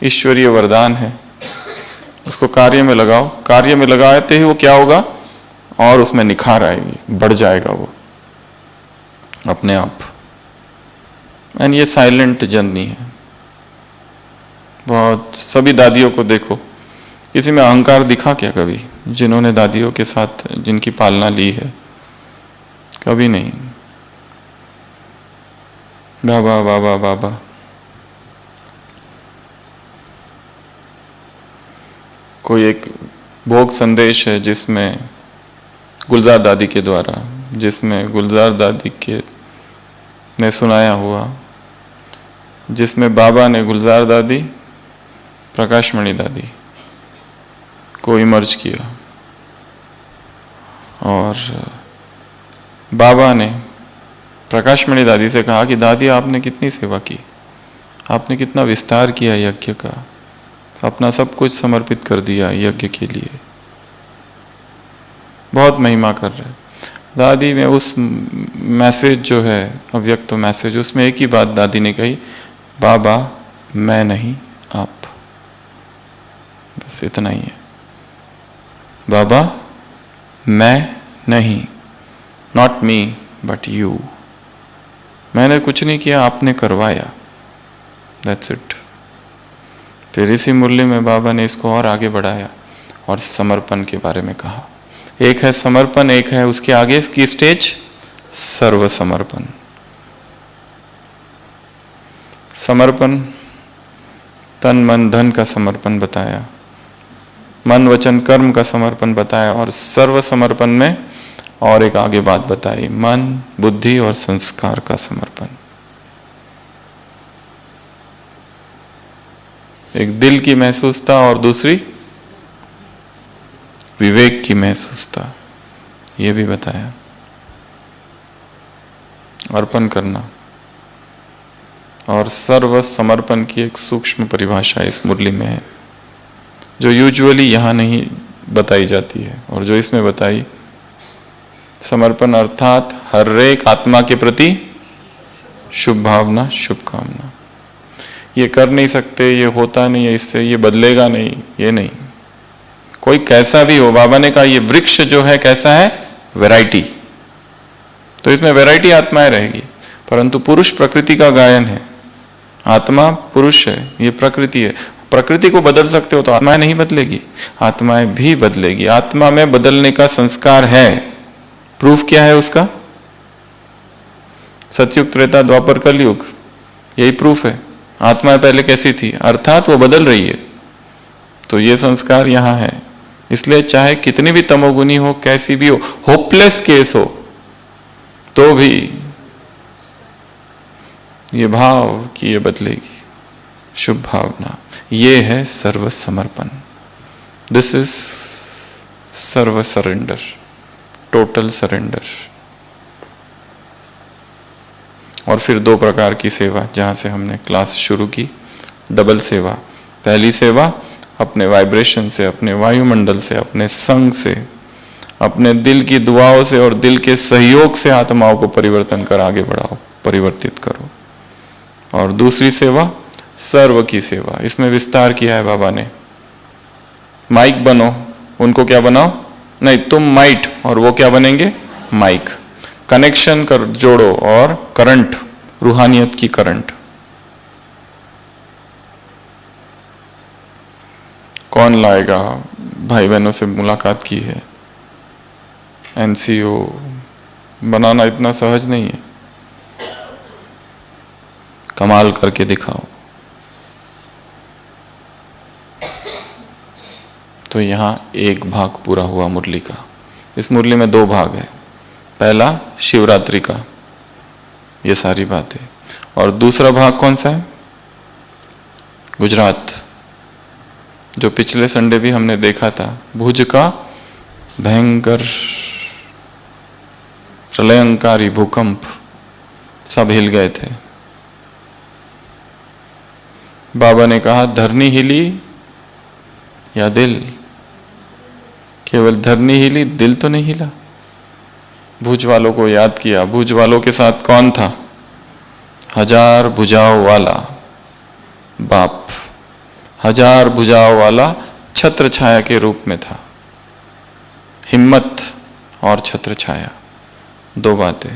ईश्वरीय वरदान है, उसको कार्य में लगाओ। कार्य में लगाते ही वो क्या होगा? और उसमें निखार आएगी, बढ़ जाएगा वो अपने आप। एंड ये साइलेंट जर्नी है। बहुत सभी दादियों को देखो, किसी में अहंकार दिखा क्या कभी? जिन्होंने दादियों के साथ जिनकी पालना ली है, कभी नहीं। बाबा बाबा बाबा। कोई एक भोग संदेश है जिसमें गुलजार दादी के द्वारा, जिसमें गुलजार दादी के ने सुनाया हुआ, जिसमें बाबा ने गुलजार दादी, प्रकाशमणि दादी को इमर्ज किया, और बाबा ने प्रकाशमणि दादी से कहा कि दादी आपने कितनी सेवा की, आपने कितना विस्तार किया यज्ञ का, अपना सब कुछ समर्पित कर दिया यज्ञ के लिए, बहुत महिमा कर रहे। दादी में उस मैसेज जो है, अव्यक्त मैसेज, उसमें एक ही बात दादी ने कही, बाबा मैं नहीं, आप। बस इतना ही है। बाबा मैं नहीं, नॉट मी बट यू। मैंने कुछ नहीं किया, आपने करवाया, दैट्स इट। फिर इसी मुरली में बाबा ने इसको और आगे बढ़ाया और समर्पण के बारे में कहा। एक है समर्पण, एक है उसके आगे की स्टेज सर्व समर्पण। समर्पण तन मन धन का समर्पण बताया, मन वचन कर्म का समर्पण बताया, और सर्व समर्पण में और एक आगे बात बताई, मन बुद्धि और संस्कार का समर्पण। एक दिल की महसूसता और दूसरी विवेक की महसूसता, ये भी बताया। अर्पण करना और सर्व समर्पण की एक सूक्ष्म परिभाषा इस मुरली में है, जो यूजुअली यहाँ नहीं बताई जाती है और जो इसमें बताई। समर्पण अर्थात हर एक आत्मा के प्रति शुभ भावना, शुभकामना। ये कर नहीं सकते, ये होता नहीं है, इससे ये बदलेगा नहीं, ये नहीं। कोई कैसा भी हो, बाबा ने कहा ये वृक्ष जो है कैसा है, वैरायटी, तो इसमें वैरायटी आत्माएं रहेगी। परंतु पुरुष प्रकृति का गायन है, आत्मा पुरुष है, ये प्रकृति है। प्रकृति को बदल सकते हो तो आत्माएं नहीं बदलेगी, आत्माएं भी बदलेगी। आत्मा में बदलने का संस्कार है। प्रूफ क्या है उसका? सतयुग, त्रेता, द्वापर, कलयुग, यही प्रूफ है। आत्मा पहले कैसी थी, अर्थात वो बदल रही है। तो ये संस्कार यहां है। इसलिए चाहे कितनी भी तमोगुनी हो, कैसी भी हो, होपलेस केस हो, तो भी ये भाव कि ये बदलेगी, शुभ भावना, ये है सर्व समर्पण। दिस इज सर्व सरेंडर, टोटल सरेंडर। और फिर दो प्रकार की सेवा, जहां से हमने क्लास शुरू की, डबल सेवा। पहली सेवा अपने वाइब्रेशन से, अपने वायुमंडल से, अपने संग से, अपने दिल की दुआओं से और दिल के सहयोग से आत्माओं को परिवर्तन कर आगे बढ़ाओ, परिवर्तित करो। और दूसरी सेवा सर्व की सेवा। इसमें विस्तार किया है बाबा ने। माइक बनो, उनको क्या बनाओ? नहीं, तुम माइट और वो क्या बनेंगे? माइक। कनेक्शन कर जोड़ो और करंट, रूहानियत की करंट। कौन लाएगा? भाई बहनों से मुलाकात की है। एनसीओ बनाना इतना सहज नहीं है, कमाल करके दिखाओ। तो यहां एक भाग पूरा हुआ मुरली का। इस मुरली में दो भाग है। पहला शिवरात्रि का, ये सारी बातें, और दूसरा भाग कौन सा है? गुजरात, जो पिछले संडे भी हमने देखा था। भुज का भयंकर प्रलयंकारी भूकंप, सब हिल गए थे। बाबा ने कहा धरनी हिली या दिल? केवल धरनी हिली, दिल तो नहीं हिला। भुज वालों को याद किया। भुज वालों के साथ कौन था? 1000 भुजाओं वाला बाप, 1000 भुजाओं वाला छत्र छाया के रूप में था। हिम्मत और छत्र छाया, दो बातें।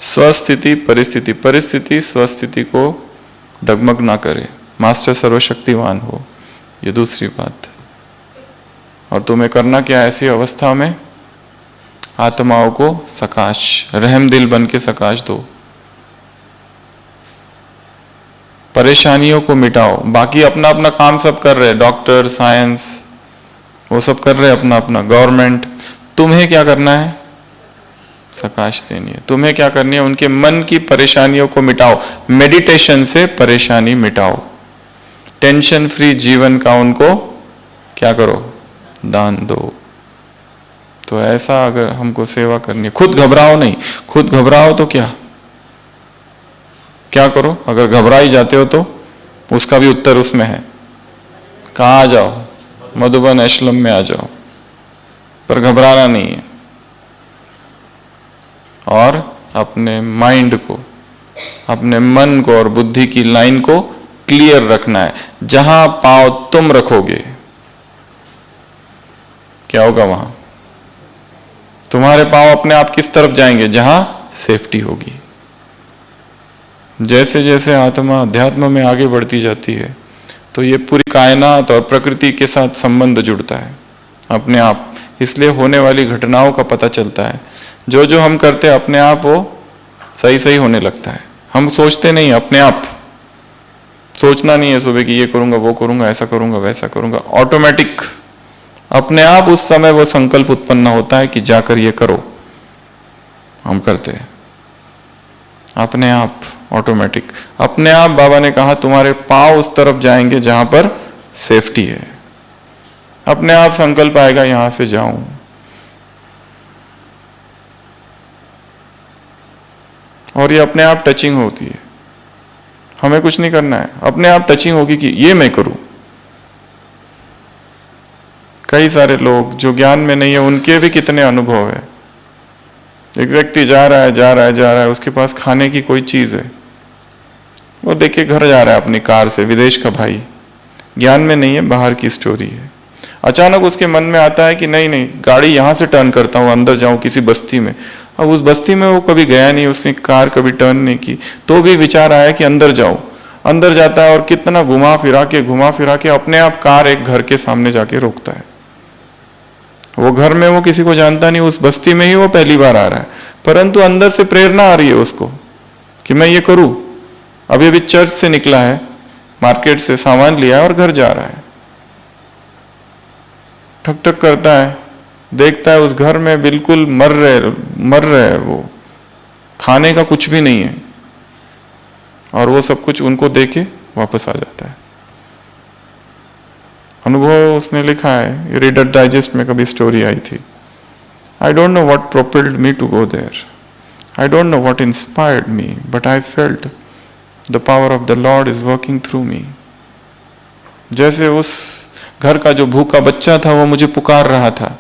स्वस्थिति, परिस्थिति। परिस्थिति स्वस्थिति को डगमग ना करे, मास्टर सर्वशक्तिवान हो, ये दूसरी बात है। और तुम्हें करना क्या ऐसी अवस्था में? आत्माओं को सकाश, रहम दिल बन के सकाश दो। परेशानियों को मिटाओ। बाकी अपना अपना काम सब कर रहे, डॉक्टर, साइंस, वो सब कर रहे अपना अपना, गवर्नमेंट। तुम्हें क्या करना है? सकाश देनी है। तुम्हें क्या करनी है? उनके मन की परेशानियों को मिटाओ। मेडिटेशन से परेशानी मिटाओ। टेंशन फ्री जीवन का उनको क्या करो? दान दो। तो ऐसा अगर हमको सेवा करनी है, खुद घबराओ नहीं। खुद घबराओ तो क्या क्या करो? अगर घबरा ही जाते हो तो उसका भी उत्तर उसमें है। कहाँ आ जाओ? मधुबन एशलम में आ जाओ, पर घबराना नहीं है। और अपने माइंड को, अपने मन को और बुद्धि की लाइन को क्लियर रखना है। जहां पांव तुम रखोगे क्या होगा, वहां तुम्हारे पांव अपने आप किस तरफ जाएंगे, जहां सेफ्टी होगी। जैसे जैसे आत्मा अध्यात्म में आगे बढ़ती जाती है तो ये पूरी कायनात और प्रकृति के साथ संबंध जुड़ता है अपने आप, इसलिए होने वाली घटनाओं का पता चलता है। जो जो हम करते हैं अपने आप वो सही सही होने लगता है। हम सोचते नहीं, अपने आप सोचना नहीं है सुबह कि ये करूंगा वो करूंगा ऐसा करूंगा वैसा करूंगा, ऑटोमेटिक अपने आप उस समय वो संकल्प उत्पन्न होता है कि जाकर ये करो, हम करते हैं अपने आप, ऑटोमेटिक अपने आप। बाबा ने कहा तुम्हारे पांव उस तरफ जाएंगे जहां पर सेफ्टी है, अपने आप संकल्प आएगा यहां से जाऊं। और ये अपने आप टचिंग होती है, हमें कुछ नहीं करना है, अपने आप टचिंग होगी कि ये मैं करूं। कई सारे लोग जो ज्ञान में नहीं है उनके भी कितने अनुभव है। एक व्यक्ति जा रहा है, उसके पास खाने की कोई चीज है, वो देख के घर जा रहा है अपनी कार से, विदेश का भाई, ज्ञान में नहीं है, बाहर की स्टोरी है। अचानक उसके मन में आता है कि नहीं गाड़ी यहां से टर्न करता हूं, अंदर जाऊं किसी बस्ती में। अब उस बस्ती में वो कभी गया नहीं, उसने कार कभी टर्न नहीं की, तो भी विचार आया कि अंदर जाऊं। अंदर जाता है और कितना घुमा फिरा के अपने आप कार एक घर के सामने जाके रोकता है। वो घर में वो किसी को जानता नहीं, उस बस्ती में ही वो पहली बार आ रहा है, परंतु अंदर से प्रेरणा आ रही है उसको कि मैं ये करूं। अभी चर्च से निकला है, मार्केट से सामान लिया और घर जा रहा है, ठक ठक करता है, देखता है उस घर में बिल्कुल मर रहे वो, खाने का कुछ भी नहीं है, और वो सब कुछ उनको देके वापस आ जाता है। अनुभव उसने लिखा है, रीडर डाइजेस्ट में कभी स्टोरी आई थी। I don't know what propelled me to go there, I don't know what inspired me, but I felt the power of the lord is working through me. जैसे उस घर का जो भूखा बच्चा था वो मुझे पुकार रहा था,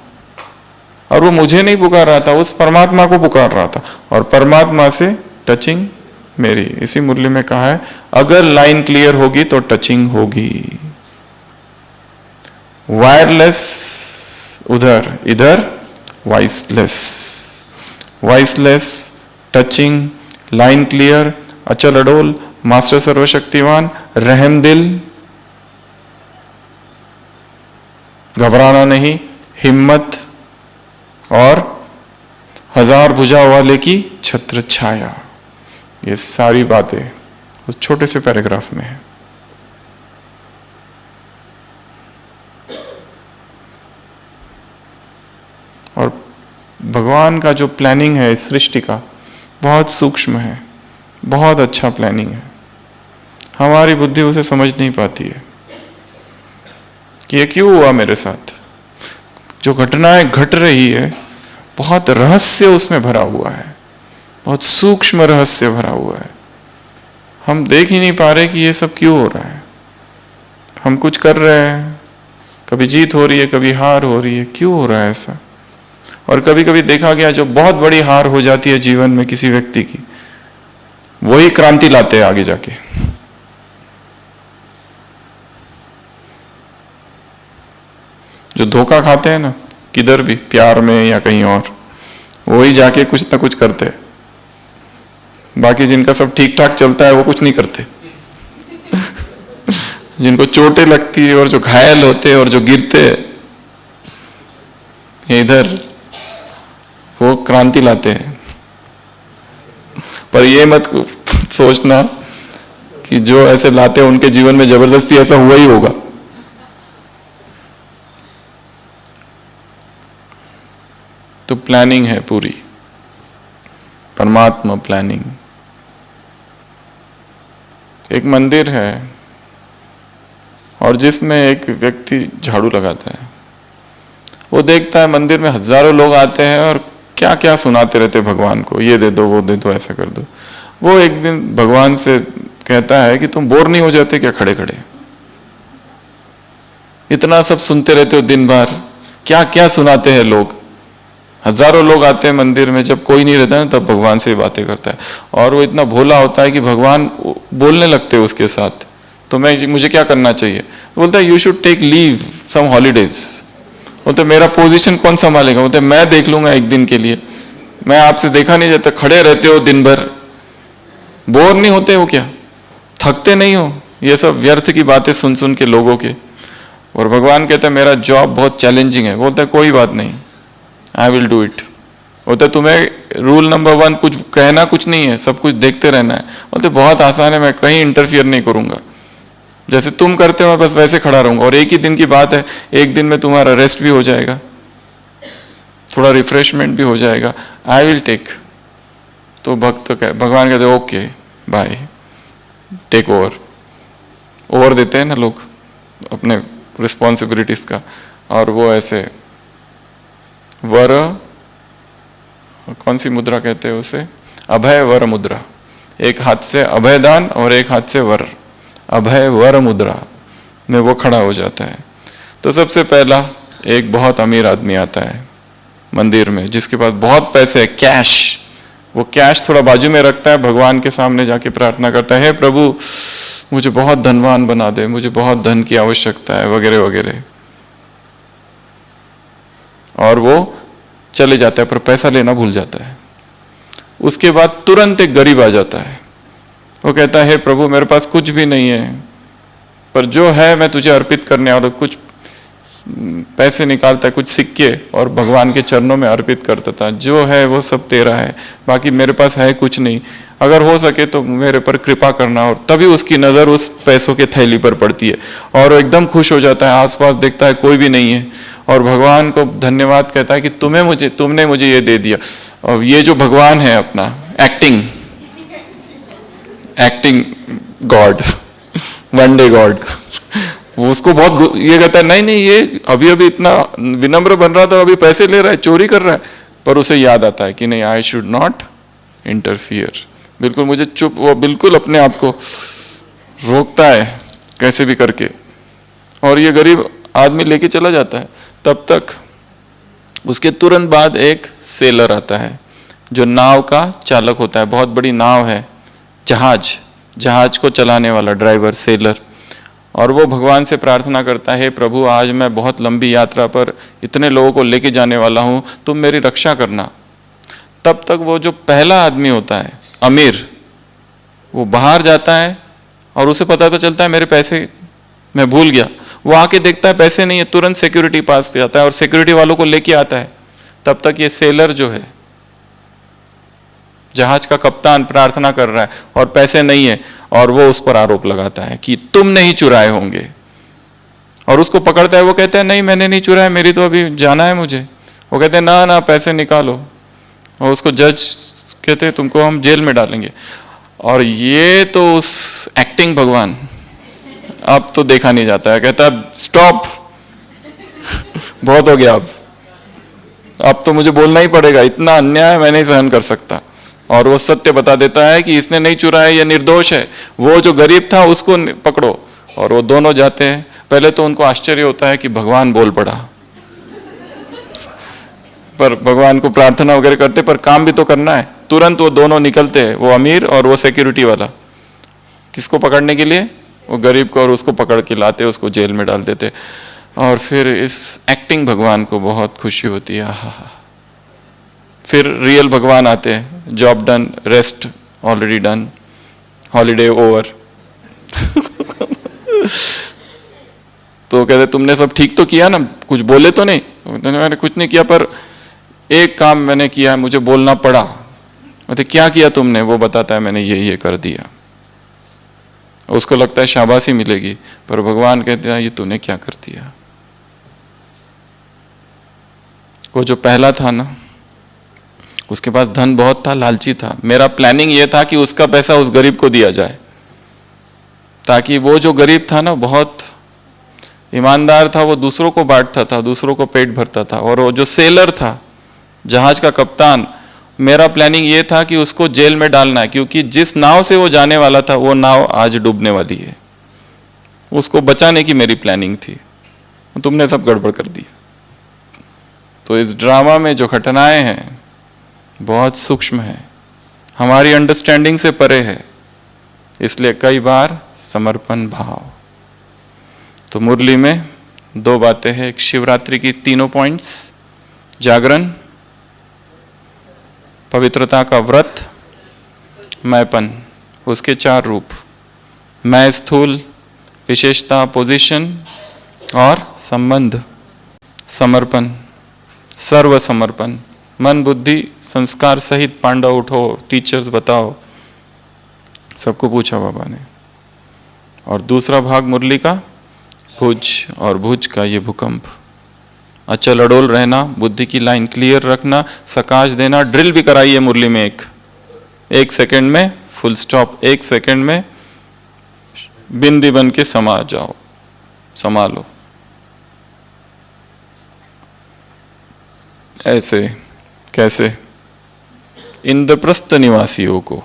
और वो मुझे नहीं पुकार रहा था, उस परमात्मा को पुकार रहा था, और परमात्मा से टचिंग मेरी। इसी मुरली में कहा है, अगर लाइन क्लियर होगी तो टचिंग होगी। वायरलेस उधर, इधर voiceless, voiceless, touching, line clear, अचल अडोल, मास्टर सर्वशक्तिवान, रहमदिल, घबराना नहीं, हिम्मत, और हजार भुजा वाले की छत्र छाया। ये सारी बातें उस छोटे से पैराग्राफ में है। और भगवान का जो प्लानिंग है इस सृष्टि का बहुत सूक्ष्म है, बहुत अच्छा प्लानिंग है। हमारी बुद्धि उसे समझ नहीं पाती है कि ये क्यों हुआ मेरे साथ। जो घटनाएं घट रही है बहुत रहस्य उसमें भरा हुआ है, बहुत सूक्ष्म रहस्य भरा हुआ है। हम देख ही नहीं पा रहे कि ये सब क्यों हो रहा है। हम कुछ कर रहे हैं, कभी जीत हो रही है, कभी हार हो रही है, क्यों हो रहा है ऐसा। और कभी कभी देखा गया जो बहुत बड़ी हार हो जाती है जीवन में किसी व्यक्ति की, वही क्रांति लाते हैं आगे जाके। जो धोखा खाते हैं ना किधर भी, प्यार में या कहीं और, वही जाके कुछ ना कुछ करते हैं। बाकी जिनका सब ठीक ठाक चलता है वो कुछ नहीं करते। जिनको चोटें लगती है और जो घायल होते हैं और जो गिरते हैं इधर, वो क्रांति लाते हैं। पर ये मत सोचना कि जो ऐसे लाते हैं उनके जीवन में जबरदस्ती ऐसा हुआ ही होगा। तो प्लानिंग है पूरी, परमात्मा प्लानिंग। एक मंदिर है और जिसमें एक व्यक्ति झाड़ू लगाता है, वो देखता है मंदिर में हजारों लोग आते हैं और क्या क्या सुनाते रहते भगवान को, ये दे दो वो दे दो ऐसा कर दो। वो एक दिन भगवान से कहता है कि तुम बोर नहीं हो जाते क्या खड़े खड़े, इतना सब सुनते रहते हो दिन भर, क्या क्या सुनाते हैं लोग। हजारों लोग आते हैं मंदिर में, जब कोई नहीं रहता ना तब भगवान से बातें करता है। और वो इतना भोला होता है कि भगवान बोलने लगते हैं उसके साथ, तो मुझे क्या करना चाहिए? बोलता है you should take leave some holidays. बोलते मेरा पोजीशन कौन संभालेगा? बोलते मैं देख लूंगा एक दिन के लिए, मैं आपसे देखा नहीं जाता, खड़े रहते हो दिन भर, बोर नहीं होते हो क्या? थकते नहीं हो? ये सब व्यर्थ की बातें सुन सुन के लोगों के। और भगवान कहते हैं मेरा जॉब बहुत चैलेंजिंग है। बोलते है कोई बात नहीं, आई विल डू इट। बोलते तुम्हें रूल नंबर 1 कुछ कहना कुछ नहीं है, सब कुछ देखते रहना है। बोलते बहुत आसान है, मैं कहीं इंटरफियर नहीं करूंगा, जैसे तुम करते हो बस वैसे खड़ा रहूंगा। और एक ही दिन की बात है, एक दिन में तुम्हारा रेस्ट भी हो जाएगा, थोड़ा रिफ्रेशमेंट भी हो जाएगा, आई विल टेक। तो भगवान कहते ओके बाय, टेक ओवर देते हैं ना लोग अपने रिस्पॉन्सिबिलिटीज का। और वो ऐसे वर, कौन सी मुद्रा कहते हैं उसे? अभय वर मुद्रा। एक हाथ से अभय दान और एक हाथ से वर, अभय वर मुद्रा में वो खड़ा हो जाता है। तो सबसे पहला एक बहुत अमीर आदमी आता है मंदिर में, जिसके पास बहुत पैसे है, कैश। वो कैश थोड़ा बाजू में रखता है, भगवान के सामने जाके प्रार्थना करता है, हे प्रभु मुझे बहुत धनवान बना दे, मुझे बहुत धन की आवश्यकता है, वगैरह वगैरह। और वो चले जाता है, पर पैसा लेना भूल जाता है। उसके बाद तुरंत एक गरीब आ जाता है, वो कहता है हे प्रभु मेरे पास कुछ भी नहीं है, पर जो है मैं तुझे अर्पित करने, और कुछ पैसे निकालता है, कुछ सिक्के, और भगवान के चरणों में अर्पित करता था, जो है वो सब तेरा है, बाकी मेरे पास है कुछ नहीं, अगर हो सके तो मेरे पर कृपा करना। और तभी उसकी नज़र उस पैसों के थैली पर पड़ती है और वो एकदम खुश हो जाता है, आसपास देखता है कोई भी नहीं है, और भगवान को धन्यवाद कहता है कि तुमने मुझे ये दे दिया। और ये जो भगवान है अपना acting God, one day God, उसको बहुत ये कहता है नहीं ये अभी इतना विनम्र बन रहा था, अभी पैसे ले रहा है, चोरी कर रहा है, पर उसे याद आता है कि नहीं, आई शुड नॉट इंटरफियर, बिल्कुल मुझे चुप, वो बिल्कुल अपने आप को रोकता है कैसे भी करके, और ये गरीब आदमी लेके चला जाता है। तब तक उसके तुरंत बाद एक सेलर आता है जो नाव का चालक होता है, बहुत बड़ी नाव है, जहाज को चलाने वाला ड्राइवर, सेलर। और वो भगवान से प्रार्थना करता है, प्रभु आज मैं बहुत लंबी यात्रा पर इतने लोगों को लेके जाने वाला हूँ, तुम मेरी रक्षा करना। तब तक वो जो पहला आदमी होता है अमीर, वो बाहर जाता है और उसे पता तो चलता है मेरे पैसे मैं भूल गया। वो आके देखता है पैसे नहीं है, तुरंत सिक्योरिटी पास जाता है और सिक्योरिटी वालों को लेके आता है। तब तक ये सेलर जो है, जहाज का कप्तान, प्रार्थना कर रहा है और पैसे नहीं है, और वो उस पर आरोप लगाता है कि तुम नहीं चुराए होंगे, और उसको पकड़ता है। वो कहता है नहीं मैंने नहीं चुराया, मेरी तो अभी जाना है मुझे। वो कहते हैं ना पैसे निकालो, और उसको जज कहते हैं तुमको हम जेल में डालेंगे। और ये तो उस एक्टिंग भगवान अब तो देखा नहीं जाता है, कहता है स्टॉप बहुत हो गया, अब तो मुझे बोलना ही पड़ेगा, इतना अन्याय मैं नहीं सहन कर सकता। और वो सत्य बता देता है कि इसने नहीं चुराया, ये निर्दोष है, वो जो गरीब था उसको पकड़ो। और वो दोनों जाते हैं। पहले तो उनको आश्चर्य होता है कि भगवान बोल पड़ा, पर भगवान को प्रार्थना वगैरह करते, पर काम भी तो करना है। तुरंत वो दोनों निकलते हैं, वो अमीर और वो सिक्योरिटी वाला, किसको पकड़ने के लिए? वो गरीब को, और उसको पकड़ के लाते, उसको जेल में डाल देते। और फिर इस एक्टिंग भगवान को बहुत खुशी होती है, फिर रियल भगवान आते हैं, job done, rest already done, holiday over तो कहते तुमने सब ठीक तो किया ना, कुछ बोले तो नहीं? मैंने कुछ नहीं किया, पर एक काम मैंने किया, मुझे बोलना पड़ा। कहते क्या किया तुमने? वो बताता है मैंने ये कर दिया। उसको लगता है शाबाशी मिलेगी, पर भगवान कहते हैं ये तूने क्या कर दिया। वो जो पहला था ना, उसके पास धन बहुत था, लालची था। मेरा प्लानिंग ये था कि उसका पैसा उस गरीब को दिया जाए, ताकि वो जो गरीब था ना, बहुत ईमानदार था, वो दूसरों को बांटता था, दूसरों को पेट भरता था। और वो जो सेलर था, जहाज का कप्तान, मेरा प्लानिंग ये था कि उसको जेल में डालना है, क्योंकि जिस नाव से वो जाने वाला था वो नाव आज डूबने वाली है। उसको बचाने की मेरी प्लानिंग थी, तुमने सब गड़बड़ कर दी। तो इस ड्रामा में जो घटनाएं हैं बहुत सूक्ष्म है, हमारी अंडरस्टैंडिंग से परे है, इसलिए कई बार समर्पण भाव। तो मुरली में दो बातें हैं, एक शिवरात्रि की तीनों पॉइंट्स, जागरण, पवित्रता का व्रत, मैंपन, उसके 4 रूप, मैं स्थूल, विशेषता, पोजीशन और संबंध, समर्पण, सर्व समर्पण, मन बुद्धि संस्कार सहित पांडव उठो, टीचर्स बताओ, सबको पूछा बाबा ने। और दूसरा भाग मुरली का भुज, और भुज का ये भूकंप, अचल अडोल रहना, बुद्धि की लाइन क्लियर रखना, सकाश देना, ड्रिल भी कराइए मुरली में, एक सेकंड में फुल स्टॉप, 1 सेकंड में बिंदी बन के समा जाओ, संभालो। ऐसे कैसे? इंद्रप्रस्थ निवासियों को,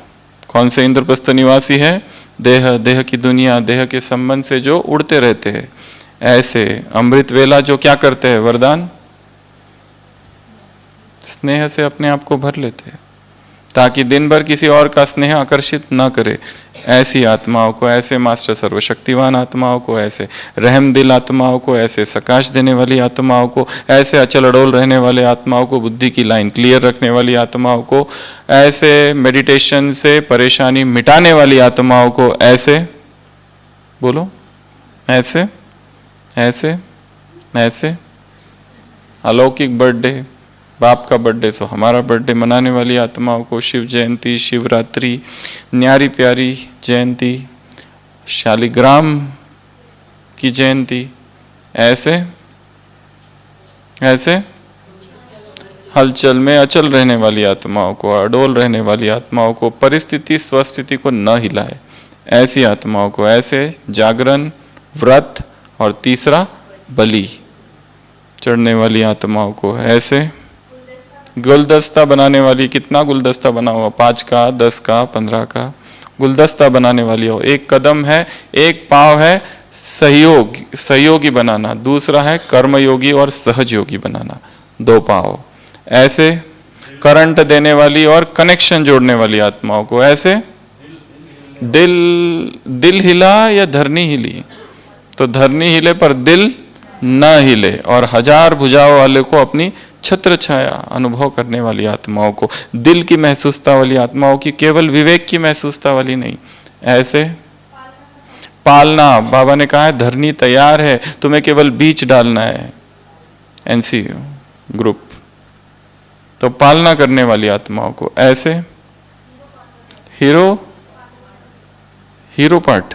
कौन से इंद्रप्रस्थ निवासी है? देह, देह की दुनिया, देह के संबंध से जो उड़ते रहते हैं, ऐसे अमृत वेला जो क्या करते हैं? वरदान स्नेह से अपने आप को भर लेते हैं, ताकि दिन भर किसी और का स्नेह आकर्षित ना करे। ऐसी आत्माओं को, ऐसे मास्टर सर्वशक्तिवान आत्माओं को, ऐसे रहम दिल आत्माओं को, ऐसे सकाश देने वाली आत्माओं को, ऐसे अचल अडोल रहने वाले आत्माओं को, बुद्धि की लाइन क्लियर रखने वाली आत्माओं को, ऐसे मेडिटेशन से परेशानी मिटाने वाली आत्माओं को, ऐसे बोलो, ऐसे ऐसे ऐसे अलौकिक बर्थडे, बाप का बर्थडे सो हमारा बर्थडे मनाने वाली आत्माओं को, शिव जयंती, शिवरात्रि, न्यारी प्यारी जयंती, शालिग्राम की जयंती, ऐसे ऐसे हलचल में अचल रहने वाली आत्माओं को, अडोल रहने वाली आत्माओं को, परिस्थिति स्वस्थिति को न हिलाए ऐसी आत्माओं को, ऐसे जागरण, व्रत और तीसरा बलि चढ़ने वाली आत्माओं को, ऐसे गुलदस्ता बनाने वाली, कितना गुलदस्ता बना हुआ, 5 का, 10 का, 15 का गुलदस्ता बनाने वाली हो। एक कदम है, एक पांव है सहयोगी बनाना, दूसरा है कर्मयोगी और सहज योगी बनाना, 2 पांव। ऐसे करंट देने वाली और कनेक्शन जोड़ने वाली आत्माओं को, ऐसे दिल हिला या धरनी हिली? तो धरनी हिले पर दिल न हिले, और 1000 भुजाओं वाले को अपनी छत्र छाया अनुभव करने वाली आत्माओं को, दिल की महसूसता वाली आत्माओं की, केवल विवेक की महसूसता वाली नहीं। ऐसे पालना, बाबा ने कहा है धरनी तैयार है, तुम्हें केवल बीज डालना है, एनसी ग्रुप। तो पालना करने वाली आत्माओं को, ऐसे हीरो पार्ट,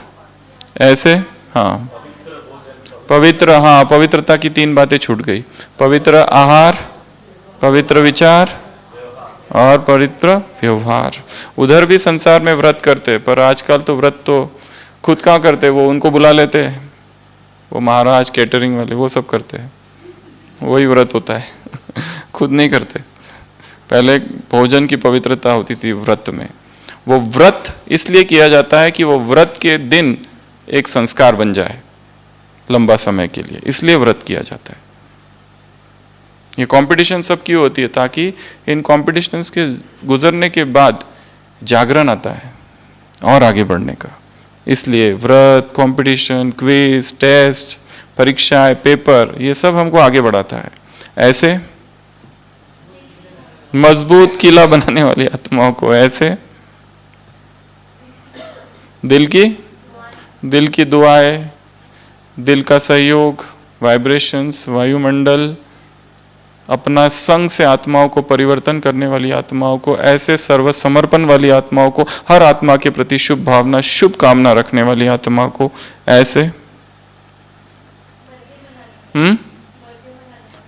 ऐसे हाँ पवित्र, हाँ पवित्रता की 3 बातें छूट गई, पवित्र आहार, पवित्र विचार और पवित्र व्यवहार। उधर भी संसार में व्रत करते, पर आजकल तो व्रत तो खुद कहाँ करते, वो उनको बुला लेते हैं, वो महाराज कैटरिंग वाले वो सब करते हैं, वही व्रत होता है खुद नहीं करते। पहले भोजन की पवित्रता होती थी व्रत में, वो व्रत इसलिए किया जाता है कि वो व्रत के दिन एक संस्कार बन जाए लंबा समय के लिए, इसलिए व्रत किया जाता है। ये कंपटीशन सब क्यों होती है? ताकि इन कॉम्पिटिशन्स के गुजरने के बाद जागरण आता है और आगे बढ़ने का। इसलिए व्रत, कंपटीशन, क्विज, टेस्ट, परीक्षाएं, पेपर, ये सब हमको आगे बढ़ाता है। ऐसे मजबूत किला बनाने वाली आत्माओं को, ऐसे दिल की दुआएं, दिल का सहयोग, वाइब्रेशंस, वायुमंडल, अपना संग से आत्माओं को परिवर्तन करने वाली आत्माओं को, ऐसे सर्व समर्पण वाली आत्माओं को, हर आत्मा के प्रति शुभ भावना, शुभ कामना रखने वाली आत्मा को, ऐसे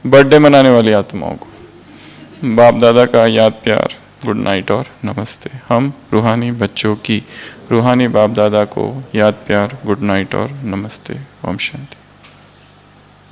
बर्थडे मनाने वाली आत्माओं को, बाप दादा का याद प्यार, गुड नाइट और नमस्ते। हम रूहानी बच्चों की रूहानी बाप दादा को याद प्यार, गुड नाइट और नमस्ते। ओम शांति।